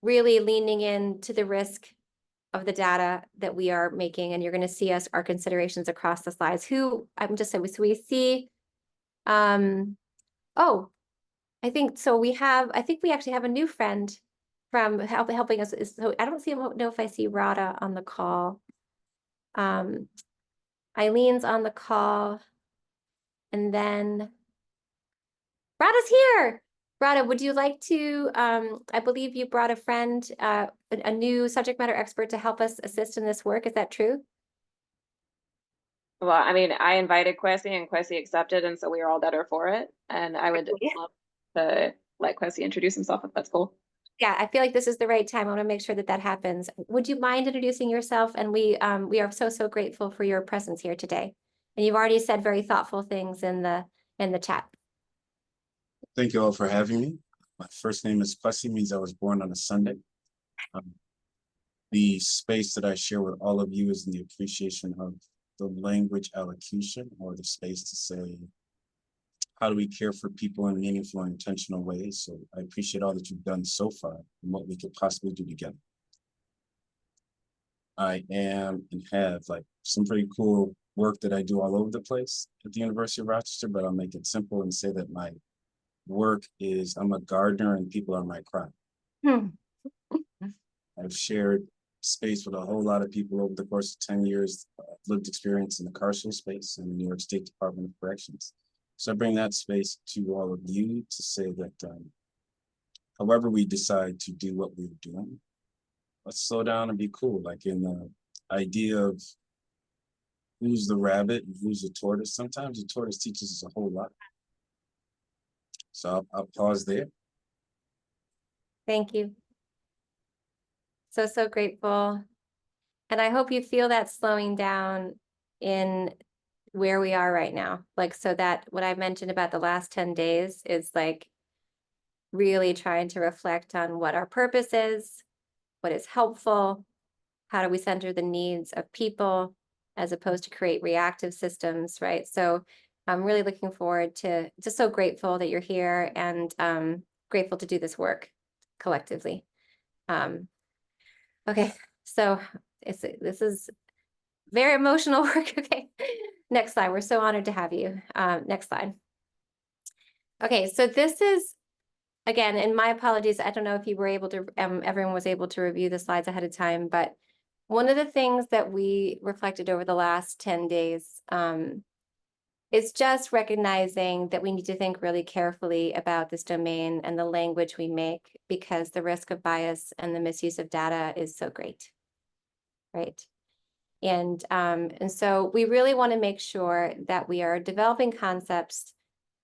really leaning into the risk of the data that we are making, and you're going to see our considerations across the slides. So we see, oh, I think we actually have a new friend from helping us. So I don't know if I see Radha on the call. Eileen's on the call, and then Radha's here. Radha, would you like to, I believe you brought a friend, a new subject matter expert to help us assist in this work. Is that true? Well, I mean, I invited Kwesi and Kwesi accepted, and so we are all better for it. And I would love to let Kwesi introduce himself if that's cool. Yeah, I feel like this is the right time. I want to make sure that that happens. Would you mind introducing yourself? And we are so grateful for your presence here today. And you've already said very thoughtful things in the chat. Thank you all for having me. My first name is Kwesi, means I was born on a Sunday. The space that I share with all of you is in the appreciation of the language allocution, or the space to say, how do we care for people in meaningful and intentional ways? So I appreciate all that you've done so far and what we could possibly do together. I am and have like some pretty cool work that I do all over the place at the University of Rochester, but I'll make it simple and say that my work is, I'm a gardener and people are my crop. I've shared space with a whole lot of people over the course of 10 years, lived experience in the carceral space in the New York State Department of Corrections. So I bring that space to all of you to say that however we decide to do what we're doing, let's slow down and be cool. Like in the idea of who's the rabbit and who's the tortoise, sometimes the tortoise teaches us a whole lot. So I'll pause there. Thank you. So grateful. And I hope you feel that slowing down in where we are right now. Like, so that what I mentioned about the last 10 days is like really trying to reflect on what our purpose is, what is helpful, how do we center the needs of people as opposed to create reactive systems, right? So I'm really looking forward to, just so grateful that you're here, and grateful to do this work collectively. Okay, so this is very emotional work. Okay, next slide. We're so honored to have you. Next slide. Okay, so this is, again, and my apologies, I don't know if you were able to, everyone was able to review the slides ahead of time, but one of the things that we reflected over the last 10 days is just recognizing that we need to think really carefully about this domain and the language we make, because the risk of bias and the misuse of data is so great, right? And so we really want to make sure that we are developing concepts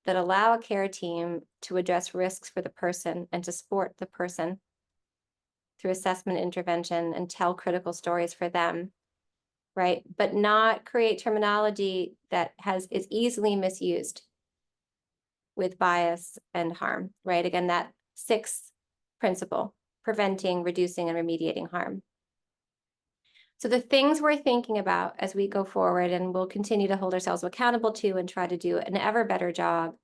that allow a care team to address risks for the person and to support the person through assessment intervention and tell critical stories for them, right? But not create terminology that is easily misused with bias and harm, right? Again, that sixth principle, preventing, reducing, and remediating harm. So the things we're thinking about as we go forward, and we'll continue to hold ourselves accountable to and try to do an ever better job,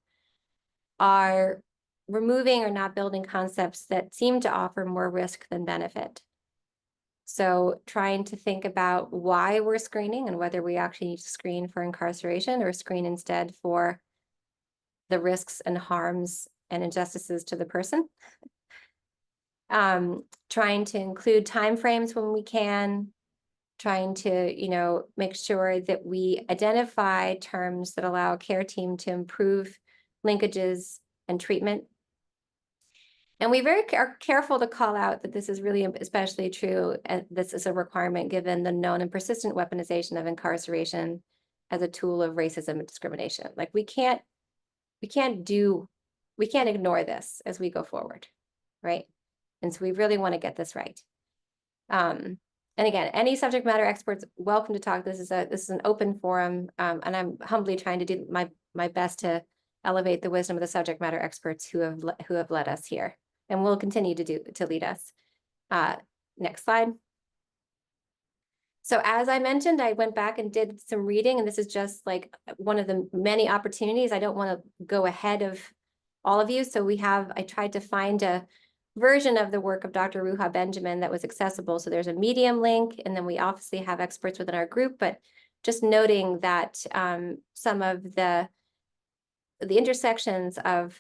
are removing or not building concepts that seem to offer more risk than benefit. So trying to think about why we're screening and whether we actually need to screen for incarceration or screen instead for the risks and harms and injustices to the person. Trying to include timeframes when we can, trying to, make sure that we identify terms that allow a care team to improve linkages and treatment. And we are careful to call out that this is really especially true, and this is a requirement given the known and persistent weaponization of incarceration as a tool of racism and discrimination. Like we can't ignore this as we go forward, right? And so we really want to get this right. And again, any subject matter experts, welcome to talk. This is an open forum, and I'm humbly trying to do my best to elevate the wisdom of the subject matter experts who have led us here, and will continue to lead us. Next slide. So as I mentioned, I went back and did some reading, and this is just like one of the many opportunities. I don't want to go ahead of all of you. So I tried to find a version of the work of Dr. Ruha Benjamin that was accessible. So there's a Medium link, and then we obviously have experts within our group, but just noting that some of the intersections of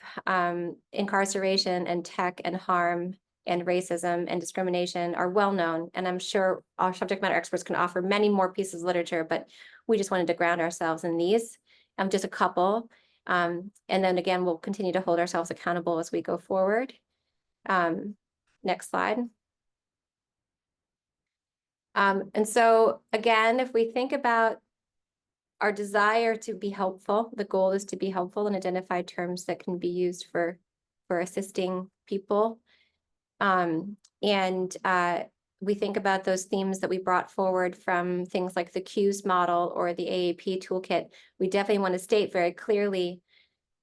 incarceration and tech and harm and racism and discrimination are well known. And I'm sure our subject matter experts can offer many more pieces of literature, but we just wanted to ground ourselves in these, just a couple. And then again, we'll continue to hold ourselves accountable as we go forward. Next slide. And so again, if we think about our desire to be helpful, the goal is to be helpful and identify terms that can be used for assisting people. We think about those themes that we brought forward from things like the CUES model or the AAP toolkit. We definitely want to state very clearly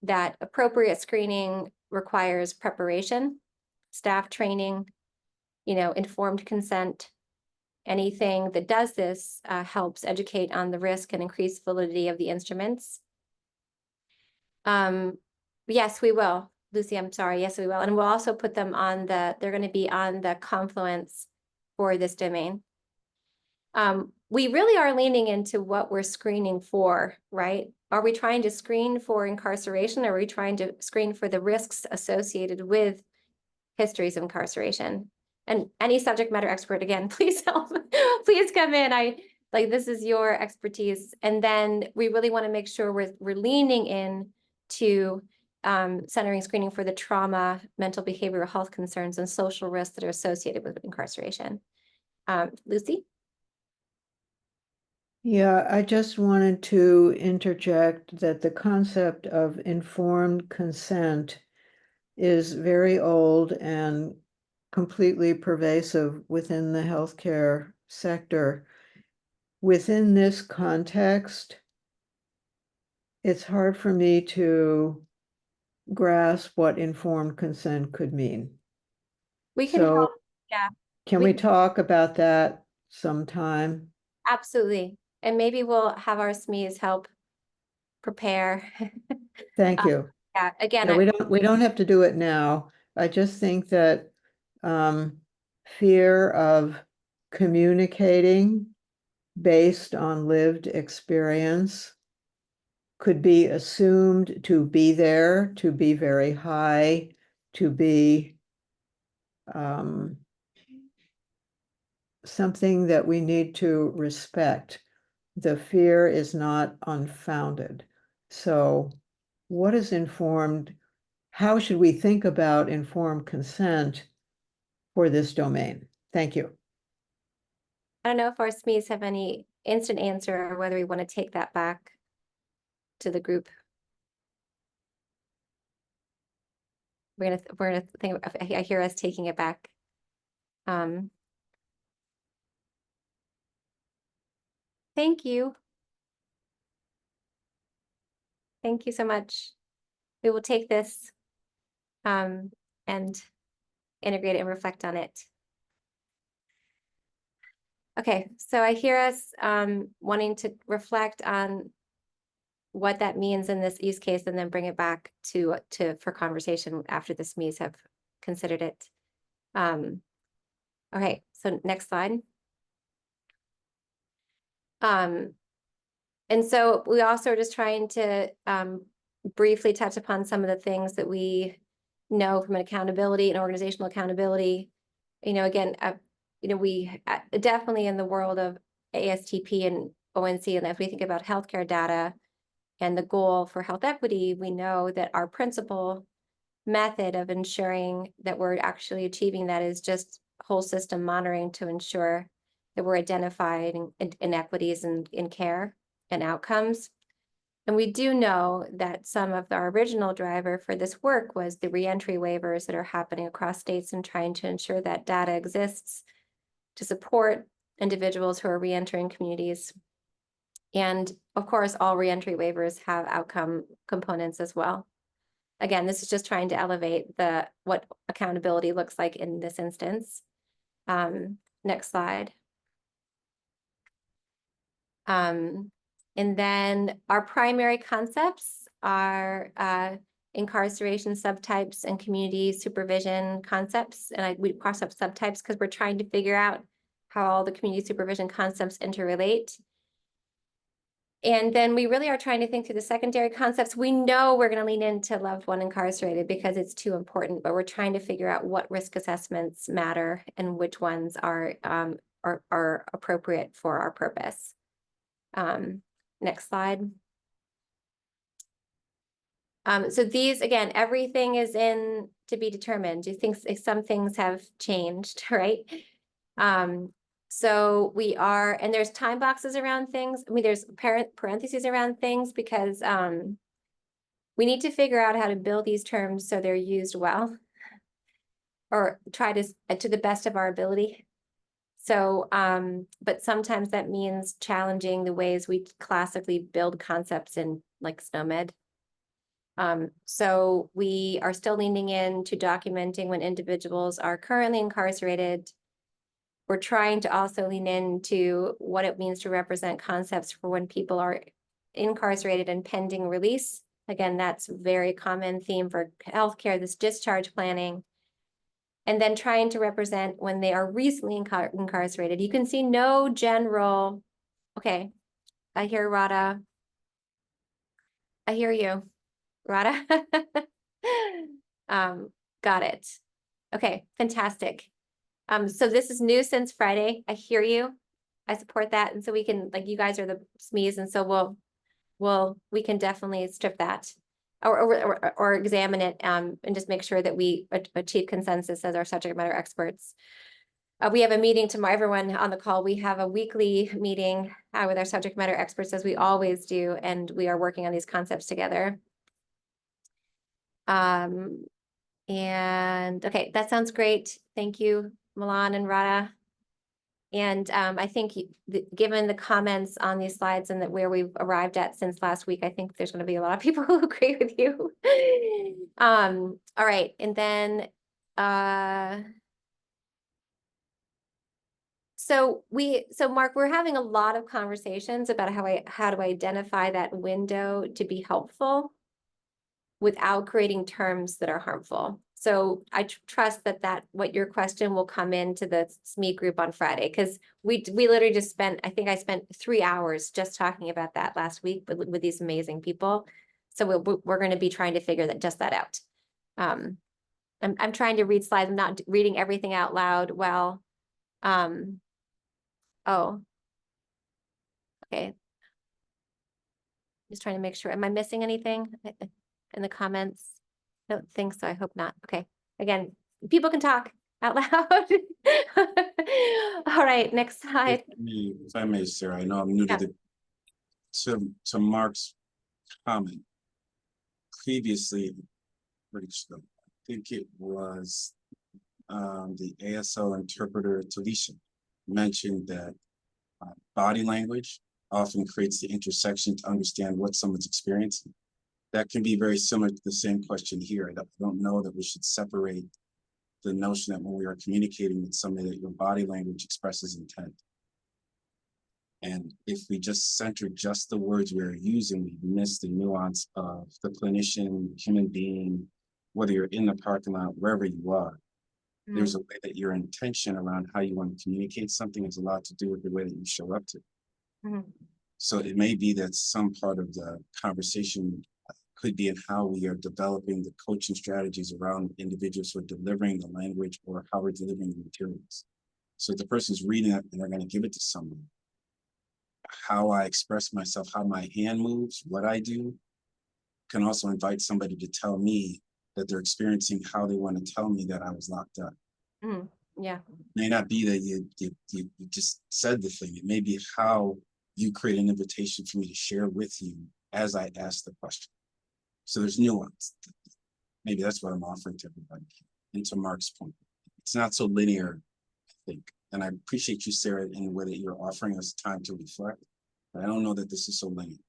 that appropriate screening requires preparation, staff training, informed consent. Anything that does this helps educate on the risk and increase validity of the instruments. Yes, we will. Lucy, I'm sorry. Yes, we will. And we'll also put them on they're going to be on the Confluence for this domain. We really are leaning into what we're screening for, right? Are we trying to screen for incarceration? Or are we trying to screen for the risks associated with histories of incarceration? And any subject matter expert, again, please help, please come in. This is your expertise. And then we really want to make sure we're leaning in to centering screening for the trauma, mental behavioral health concerns, and social risks that are associated with incarceration. Lucy? Yeah, I just wanted to interject that the concept of informed consent is very old and completely pervasive within the healthcare sector. Within this context, it's hard for me to grasp what informed consent could mean. We can So help. Yeah. can we talk about that sometime? Absolutely. And maybe we'll have our SMEs help prepare. Thank you. Yeah, again, Yeah, we don't have to do it now. I just think that fear of communicating based on lived experience could be assumed to be there, to be very high, to be something that we need to respect. The fear is not unfounded. So what is informed? How should we think about informed consent for this domain? Thank you. I don't know if our SMEs have any instant answer or whether we want to take that back to the group. We're gonna think. I hear us taking it back. Thank you. Thank you so much. We will take this and integrate it and reflect on it. Okay, so I hear us wanting to reflect on what that means in this use case and then bring it back for conversation after the SMEs have considered it. Okay, so next slide. And so we also are just trying to briefly touch upon some of the things that we know from an accountability and organizational accountability. Again, we definitely in the world of ASTP and ONC, and as we think about healthcare data and the goal for health equity, we know that our principal method of ensuring that we're actually achieving that is just whole system monitoring to ensure that we're identifying inequities in care and outcomes. And we do know that some of our original driver for this work was the reentry waivers that are happening across states and trying to ensure that data exists to support individuals who are reentering communities. And of course, all reentry waivers have outcome components as well. Again, this is just trying to elevate what accountability looks like in this instance. Next slide. And then our primary concepts are incarceration subtypes and community supervision concepts. And we cross up subtypes because we're trying to figure out how all the community supervision concepts interrelate. And then we really are trying to think through the secondary concepts. We know we're going to lean into loved one incarcerated because it's too important, but we're trying to figure out what risk assessments matter and which ones are appropriate for our purpose. Next slide. So these, again, everything is in to be determined. Do you think some things have changed, right? So we are, and there's time boxes around things. I mean, there's parentheses around things because we need to figure out how to build these terms so they're used well, or try to the best of our ability. So, but sometimes that means challenging the ways we classically build concepts in like SNOMED. So we are still leaning into documenting when individuals are currently incarcerated. We're trying to also lean into what it means to represent concepts for when people are incarcerated and pending release. Again, that's a very common theme for healthcare, this discharge planning. And then trying to represent when they are recently incarcerated. You can see no general, okay, I hear Radha. I hear you, Radha. Got it. Okay, fantastic. So this is new since Friday. I hear you. I support that. And so we can, like, you guys are the SMEs, and so we can definitely strip that or examine it and just make sure that we achieve consensus as our subject matter experts. We have a meeting tomorrow, everyone on the call. We have a weekly meeting with our subject matter experts, as we always do, and we are working on these concepts together. And okay, that sounds great. Thank you, Milan and Radha. And I think given the comments on these slides and that where we've arrived at since last week, I think there's going to be a lot of people who agree with you. All right, and then so Mark, we're having a lot of conversations about how to identify that window to be helpful without creating terms that are harmful. So I trust that what your question will come into the SME group on Friday, because we literally just spent, I think I spent 3 hours just talking about that last week with these amazing people. So we're going to be trying to figure that out. I'm trying to read slides. I'm not reading everything out loud. Well, oh, okay. Just trying to make sure. Am I missing anything in the comments? I don't think so. I hope not. Okay. Again, people can talk out loud. All right, next slide. If I may, Sarah, I know I'm new to Mark's comment. Previously, pretty sure, I think it was the ASL interpreter Talisha mentioned that body language often creates the intersection to understand what someone's experiencing. That can be very similar to the same question here. I don't know that we should separate the notion that when we are communicating with somebody that your body language expresses intent. And if we just center just the words we are using, we miss the nuance of the clinician, human being, whether you're in the parking lot, wherever you are. There's a way that your intention around how you want to communicate something has a lot to do with the way that you show up to. Mhm. So it may be that some part of the conversation could be in how we are developing the coaching strategies around individuals who are delivering the language or how we're delivering the materials. So the person's reading it and they're going to give it to someone. How I express myself, how my hand moves, what I do, can also invite somebody to tell me that they're experiencing how they want to tell me that I was locked up. Mhm. Yeah. May not be that you just said the thing. It may be how you create an invitation for me to share with you as I ask the question. So there's nuance. Maybe that's what I'm offering to everybody. And to Mark's point, it's not so linear, I think. And I appreciate you, Sarah, in the way that you're offering us time to reflect. But I don't know that this is so linear.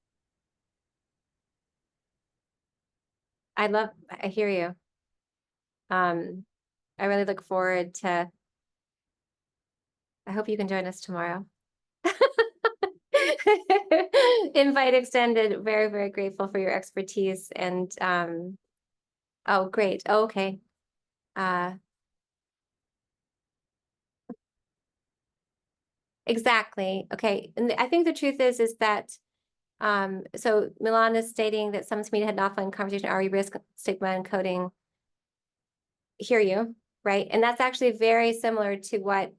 I hear you. I really look forward to, I hope you can join us tomorrow. Invite extended. Very, very grateful for your expertise and, oh, great. Oh, okay. Exactly. Okay. And I think the truth is that, so Milan is stating that some media had an offline conversation, RE risk, stigma, and coding. Hear you, right? And that's actually very similar to what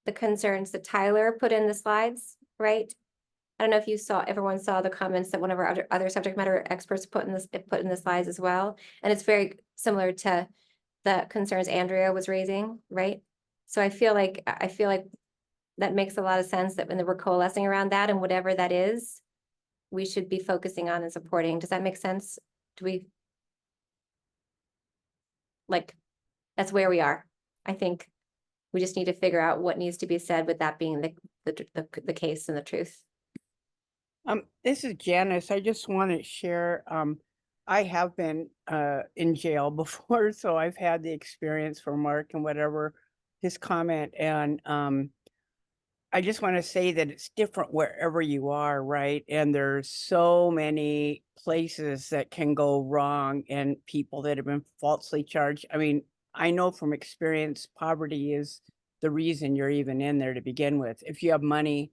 the concerns that Tyler put in the slides, right? I don't know if you saw, everyone saw the comments that one of our other subject matter experts put in the slides as well. And it's very similar to the concerns Andrea was raising, right? So I feel like that makes a lot of sense that when we're coalescing around that and whatever that is, we should be focusing on and supporting. Does that make sense? Do we? Like, that's where we are. I think we just need to figure out what needs to be said with that being the case and the truth. This is Janice. I just want to share, I have been in jail before, so I've had the experience for Mark and whatever his comment. And I just want to say that it's different wherever you are, right? And there's so many places that can go wrong and people that have been falsely charged. I mean, I know from experience, poverty is the reason you're even in there to begin with. If you have money,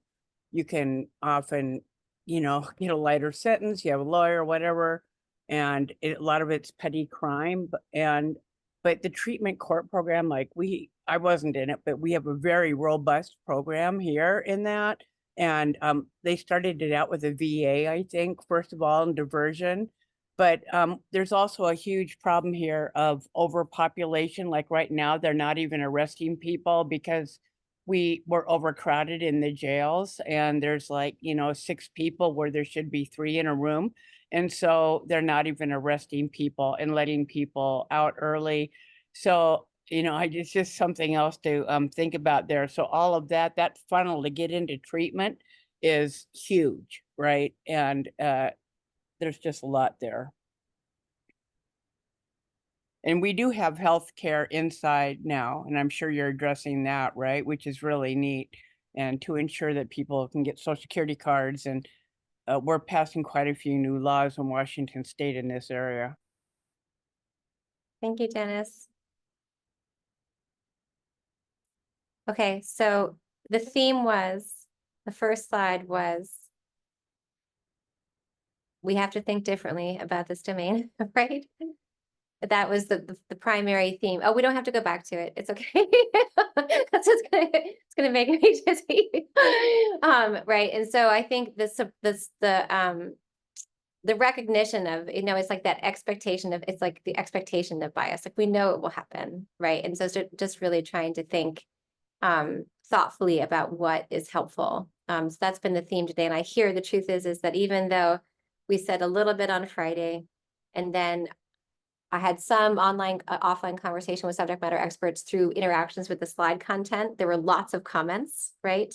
you can often, get a lighter sentence, you have a lawyer, whatever. And a lot of it's petty crime. But the treatment court program, I wasn't in it, but we have a very robust program here in that. And they started it out with a VA, I think, first of all, in diversion. But there's also a huge problem here of overpopulation. Like right now, they're not even arresting people because we were overcrowded in the jails. And there's 6 people where there should be 3 in a room. And so they're not even arresting people and letting people out early. So, it's just something else to think about there. So all of that funnel to get into treatment is huge, right? And there's just a lot there. And we do have healthcare inside now, and I'm sure you're addressing that, right? Which is really neat. And to ensure that people can get Social Security cards, and we're passing quite a few new laws in Washington State in this area. Thank you, Dennis. Okay, so the theme was, the first slide was, we have to think differently about this domain, right? That was the primary theme. Oh, we don't have to go back to it. It's okay. That's just it's gonna make me dizzy. Right. And so I think the recognition of, it's like that expectation of, it's like the expectation of bias. Like we know it will happen, right? And so just really trying to think thoughtfully about what is helpful. So that's been the theme today. And I hear the truth is that even though we said a little bit on Friday, and then I had some offline conversation with subject matter experts through interactions with the slide content. There were lots of comments, right?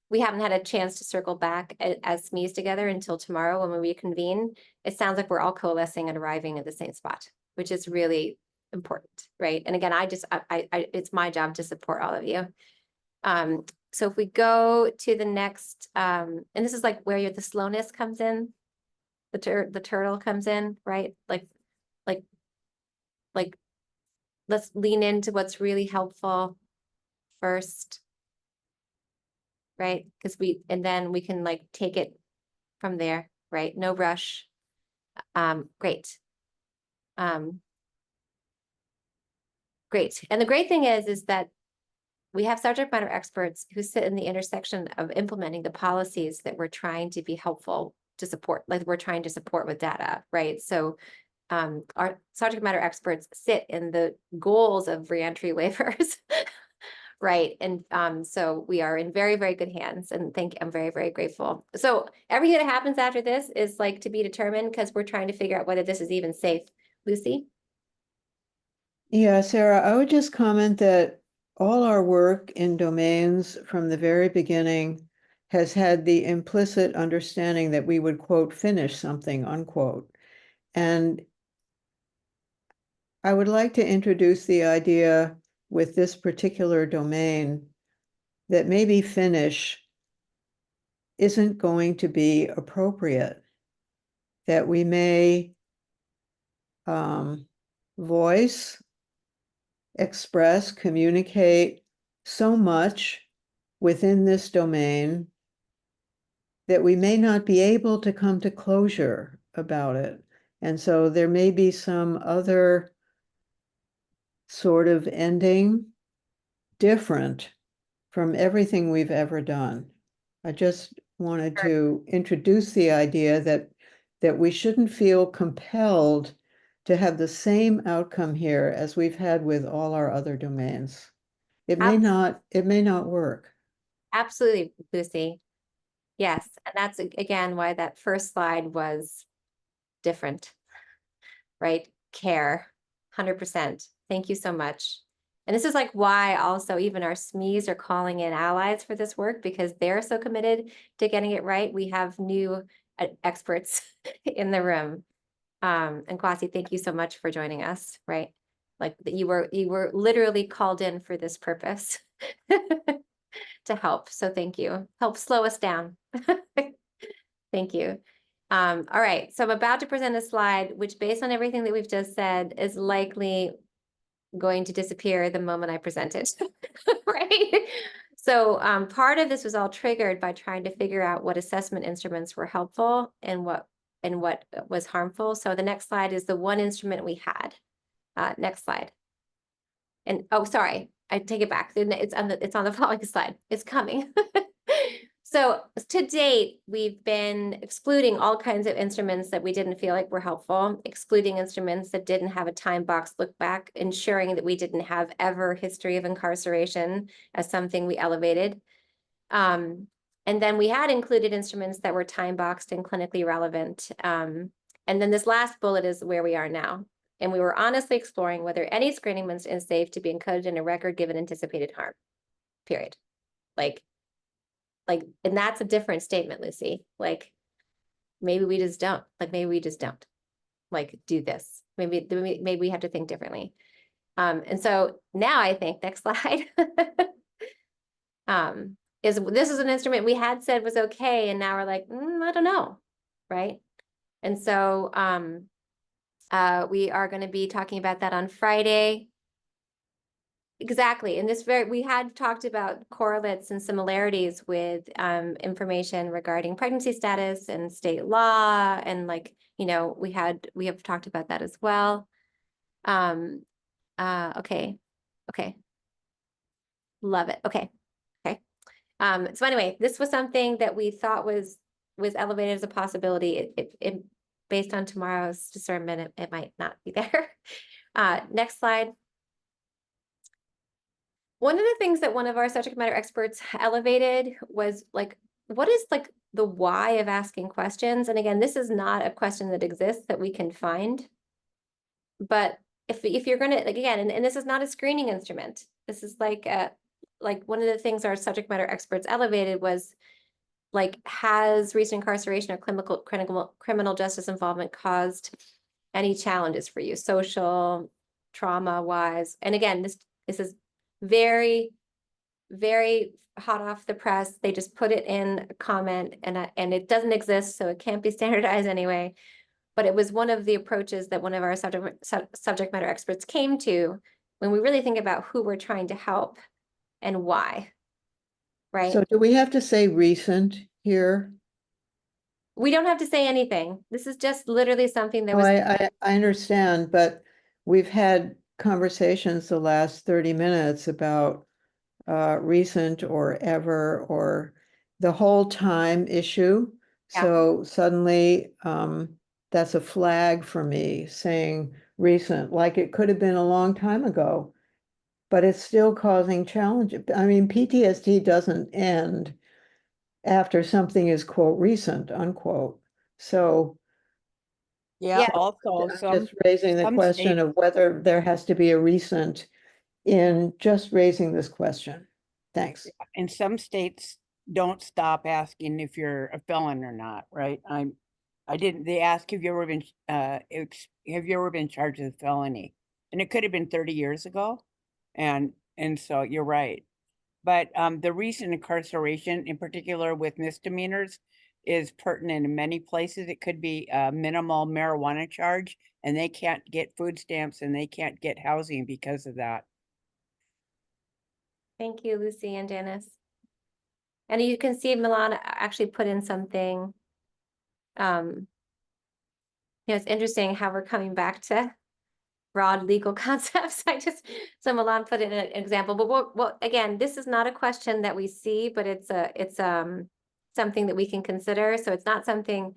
We haven't had a chance to circle back as SMEs together until tomorrow when we reconvene. It sounds like we're all coalescing and arriving at the same spot, which is really important, right? And again, it's my job to support all of you. So if we go to the next, and this is like where the slowness comes in, the turtle comes in, right? Like, let's lean into what's really helpful first, right? Because and then we can like take it from there, right? No rush. Great. Great. And the great thing is that we have subject matter experts who sit in the intersection of implementing the policies that we're trying to be helpful to support, like we're trying to support with data, right? So our subject matter experts sit in the goals of reentry waivers, right? And so we are in very, very good hands, and I'm very, very grateful. So everything that happens after this is like to be determined, because we're trying to figure out whether this is even safe. Lucy? Yeah, Sarah, I would just comment that all our work in domains from the very beginning has had the implicit understanding that we would, quote, finish something, unquote. And I would like to introduce the idea with this particular domain that maybe finish isn't going to be appropriate, that we may voice, express, communicate so much within this domain that we may not be able to come to closure about it. And so there may be some other sort of ending different from everything we've ever done. I just wanted to introduce the idea that we shouldn't feel compelled to have the same outcome here as we've had with all our other domains. It may not work. Absolutely, Lucy. Yes, and that's again why that first slide was different, right? Care, 100%. Thank you so much. And this is like why also even our SMEs are calling in allies for this work, because they're so committed to getting it right. We have new experts in the room. And Kwasi, thank you so much for joining us, right? Like you were literally called in for this purpose to help. So thank you. Help slow us down. Thank you. All right, so I'm about to present a slide, which based on everything that we've just said is likely going to disappear the moment I present it, right? So part of this was all triggered by trying to figure out what assessment instruments were helpful and what was harmful. So the next slide is the one instrument we had. Next slide. And oh, sorry, I take it back. It's on the following slide. It's coming. So to date, we've been excluding all kinds of instruments that we didn't feel like were helpful, excluding instruments that didn't have a time box look back, ensuring that we didn't have ever history of incarceration as something we elevated. And then we had included instruments that were time boxed and clinically relevant. And then this last bullet is where we are now. And we were honestly exploring whether any screening is safe to be encoded in a record given anticipated harm, period. And that's a different statement, Lucy. Like, maybe we just don't. Maybe we just don't. Do this. Maybe we have to think differently. And so now I think next slide this is an instrument we had said was okay, and now we're like, I don't know, right? And so we are going to be talking about that on Friday. Exactly. And we had talked about correlates and similarities with information regarding pregnancy status and state law. And we have talked about that as well. Okay. Love it. Okay. So anyway, this was something that we thought was elevated as a possibility. It based on tomorrow's discernment, it might not be there. Next slide. One of the things that one of our subject matter experts elevated was what is the why of asking questions? And again, this is not a question that exists that we can find. But if you're gonna, again, and this is not a screening instrument. This is one of the things our subject matter experts elevated was has recent incarceration or criminal justice involvement caused any challenges for you, social, trauma-wise? And again, this is very, very hot off the press. They just put it in a comment and it doesn't exist, so it can't be standardized anyway. But it was one of the approaches that one of our subject matter experts came to when we really think about who we're trying to help and why. right? So do we have to say recent here? We don't have to say anything. This is just literally something that No, was, I understand, but we've had conversations the last 30 minutes about recent or ever or the whole time issue. Yeah. So suddenly that's a flag for me saying recent, like it could have been a long time ago, but it's still causing challenge. I mean, PTSD doesn't end after something is quote recent, unquote. So Yeah, Yeah. also I'm some, just raising the some question states, of whether there has to be a recent in just raising this question. Thanks. and some states don't stop asking if you're a felon or not, right? I didn't, they ask, have you ever been, have you ever been charged with a felony? And it could have been 30 years ago. And so you're right. But the recent incarceration, in particular with misdemeanors, is pertinent in many places. It could be a minimal marijuana charge, and they can't get food stamps and they can't get housing because of that. thank you, Lucy and Janice. And you can see Milan actually put in something. It's interesting how we're coming back to broad legal concepts. So Milan put in an example, but what again, this is not a question that we see, but it's something that we can consider. So it's not something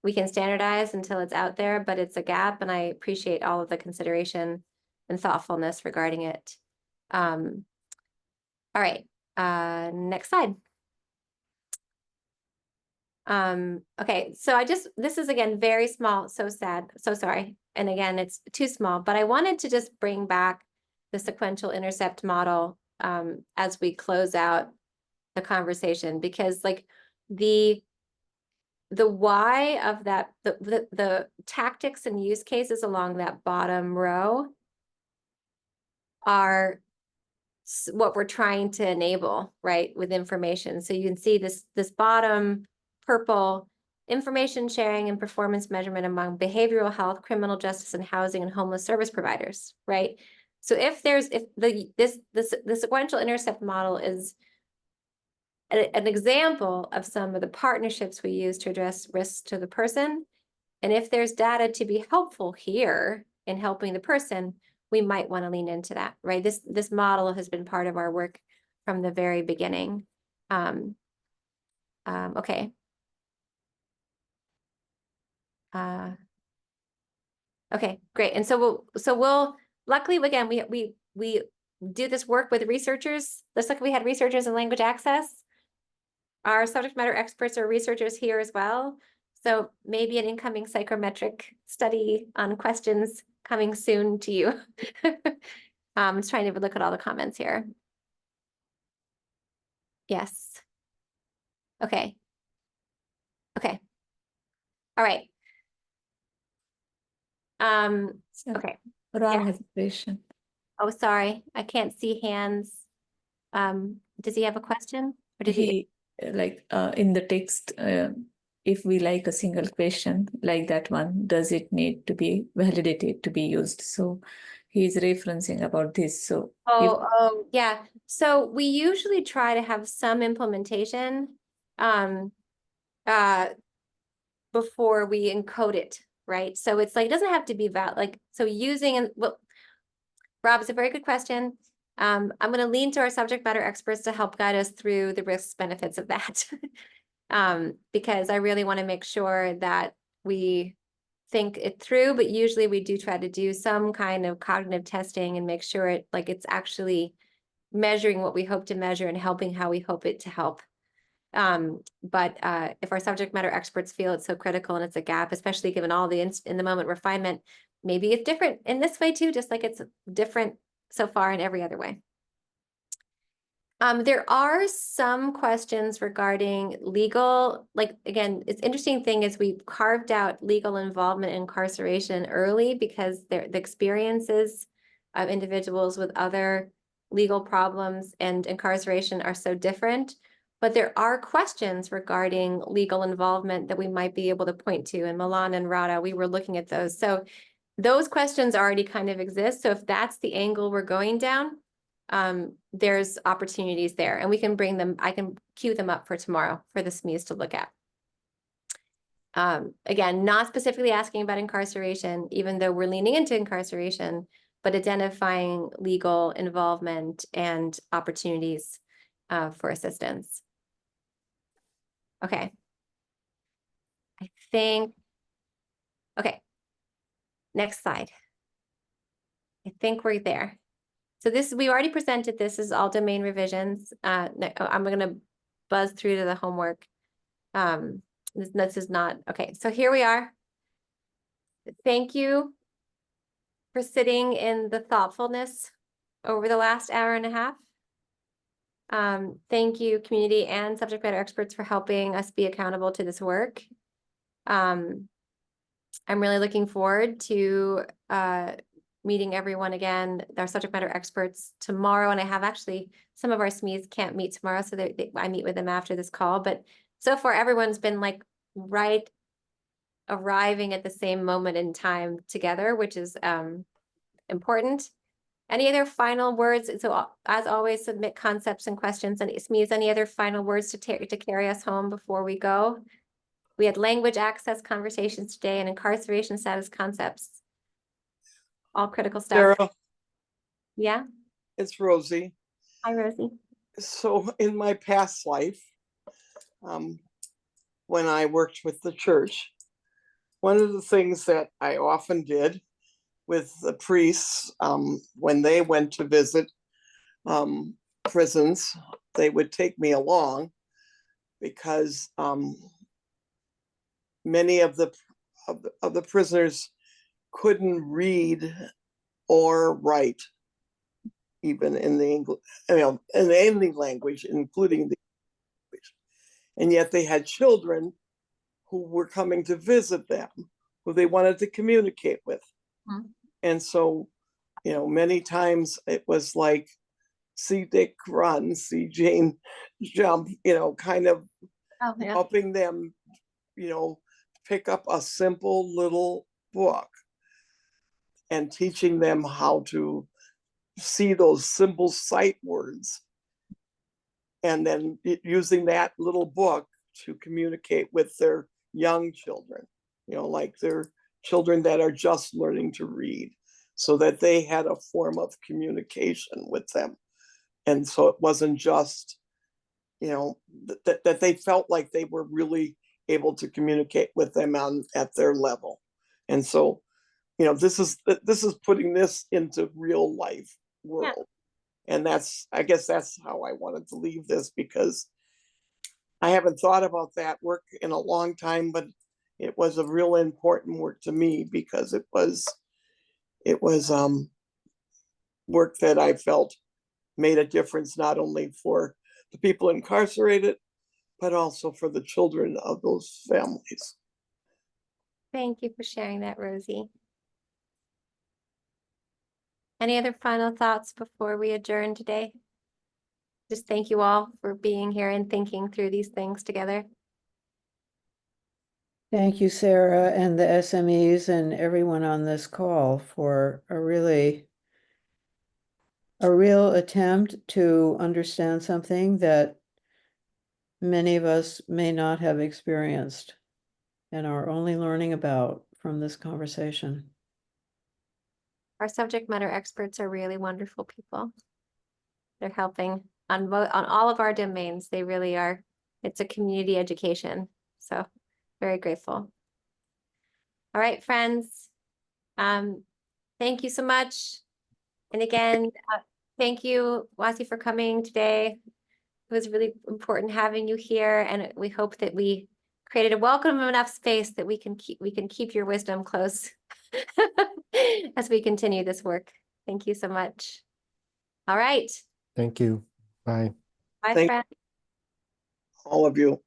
we can standardize until it's out there, but it's a gap, and I appreciate all of the consideration and thoughtfulness regarding it. All right, next slide. Okay, so this is again very small, so sad, so sorry. And again, it's too small, but I wanted to just bring back the sequential intercept model as we close out the conversation, because like the why of that, the tactics and use cases along that bottom row are what we're trying to enable, right, with information. So you can see this bottom purple: information sharing and performance measurement among behavioral health, criminal justice, and housing and homeless service providers, right? So if the sequential intercept model is an example of some of the partnerships we use to address risks to the person, and if there's data to be helpful here in helping the person, we might want to lean into that, right? This model has been part of our work from the very beginning. Okay. Okay, great. And so we'll luckily again we do this work with researchers. Looks like we had researchers in language access. Our subject matter experts are researchers here as well. So maybe an incoming psychometric study on questions coming soon to you. I'm just trying to look at all the comments here. Yes. Okay. Okay. All right. Okay. Ron Yeah. has a question. Oh, sorry. I can't see hands. Does he have a question? Or did he? Like in the text, if we like a single question like that one, does it need to be validated to be used? So he's referencing about this. So Oh, yeah. So we usually try to have some implementation before we encode it, right? So it's like, it doesn't have to be so using, and well, Rob, it's a very good question. I'm going to lean to our subject matter experts to help guide us through the risks benefits of that. Because I really want to make sure that we think it through, but usually we do try to do some kind of cognitive testing and make sure it's actually measuring what we hope to measure and helping how we hope it to help. But if our subject matter experts feel it's so critical and it's a gap, especially given all the in the moment refinement, maybe it's different in this way too, just like it's different so far in every other way. There are some questions regarding legal, again, it's interesting thing is we've carved out legal involvement in incarceration early because the experiences of individuals with other legal problems and incarceration are so different. But there are questions regarding legal involvement that we might be able to point to. And Milan and Rada, we were looking at those. So those questions already kind of exist. So if that's the angle we're going down, there's opportunities there, and we can bring them, I can queue them up for tomorrow for the SMEs to look at. Again, not specifically asking about incarceration, even though we're leaning into incarceration, but identifying legal involvement and opportunities for assistance. Okay. I think, okay. Next slide. I think we're there. So this, we already presented, this is all domain revisions. I'm gonna buzz through to the homework. This is not, okay, so here we are. Thank you for sitting in the thoughtfulness over the last hour and a half. Thank you, community and subject matter experts, for helping us be accountable to this work. I'm really looking forward to meeting everyone again, our subject matter experts tomorrow. And I have actually, some of our SMEs can't meet tomorrow, so I meet with them after this call. But so far, everyone's been like right arriving at the same moment in time together, which is important. Any other final words? So as always, submit concepts and questions. And SMEs, any other final words to carry us home before we go? We had language access conversations today and incarceration status concepts. All critical stuff. Sarah, Yeah. it's Rosie. Hi, Rosie. So in my past life, when I worked with the church, one of the things that I often did with the priests, when they went to visit prisons, they would take me along because many of the prisoners couldn't read or write, even in the English, in any language, including the English. And yet they had children who were coming to visit them, who they wanted to communicate with. Mm-hmm. And so, many times it was like, see Dick run, see Jane jump, kind of helping them, pick up a simple little book and teaching them how to see those simple sight words, and then using that little book to communicate with their young children, like their children that are just learning to read, so that they had a form of communication with them. And so it wasn't just, that they felt like they were really able to communicate with them at their level. And so, this is putting this into real life world. Yeah. And I guess that's how I wanted to leave this, because I haven't thought about that work in a long time, but it was a real important work to me, because it was work that I felt made a difference, not only for the people incarcerated, but also for the children of those families. Thank you for sharing that, Rosie. Any other final thoughts before we adjourn today? Just thank you all for being here and thinking through these things together. Thank you, Sarah, and the SMEs and everyone on this call for a real attempt to understand something that many of us may not have experienced and are only learning about from this conversation. Our subject matter experts are really wonderful people. They're helping on all of our domains. They really are. It's a community education. So very grateful. All right, friends. Thank you so much. And again, thank you, Wasi, for coming today. It was really important having you here, and we hope that we created a welcome enough space that we can keep your wisdom close as we continue this work. Thank you so much. All right. Thank you. Bye. Bye, Thank friends. all of you.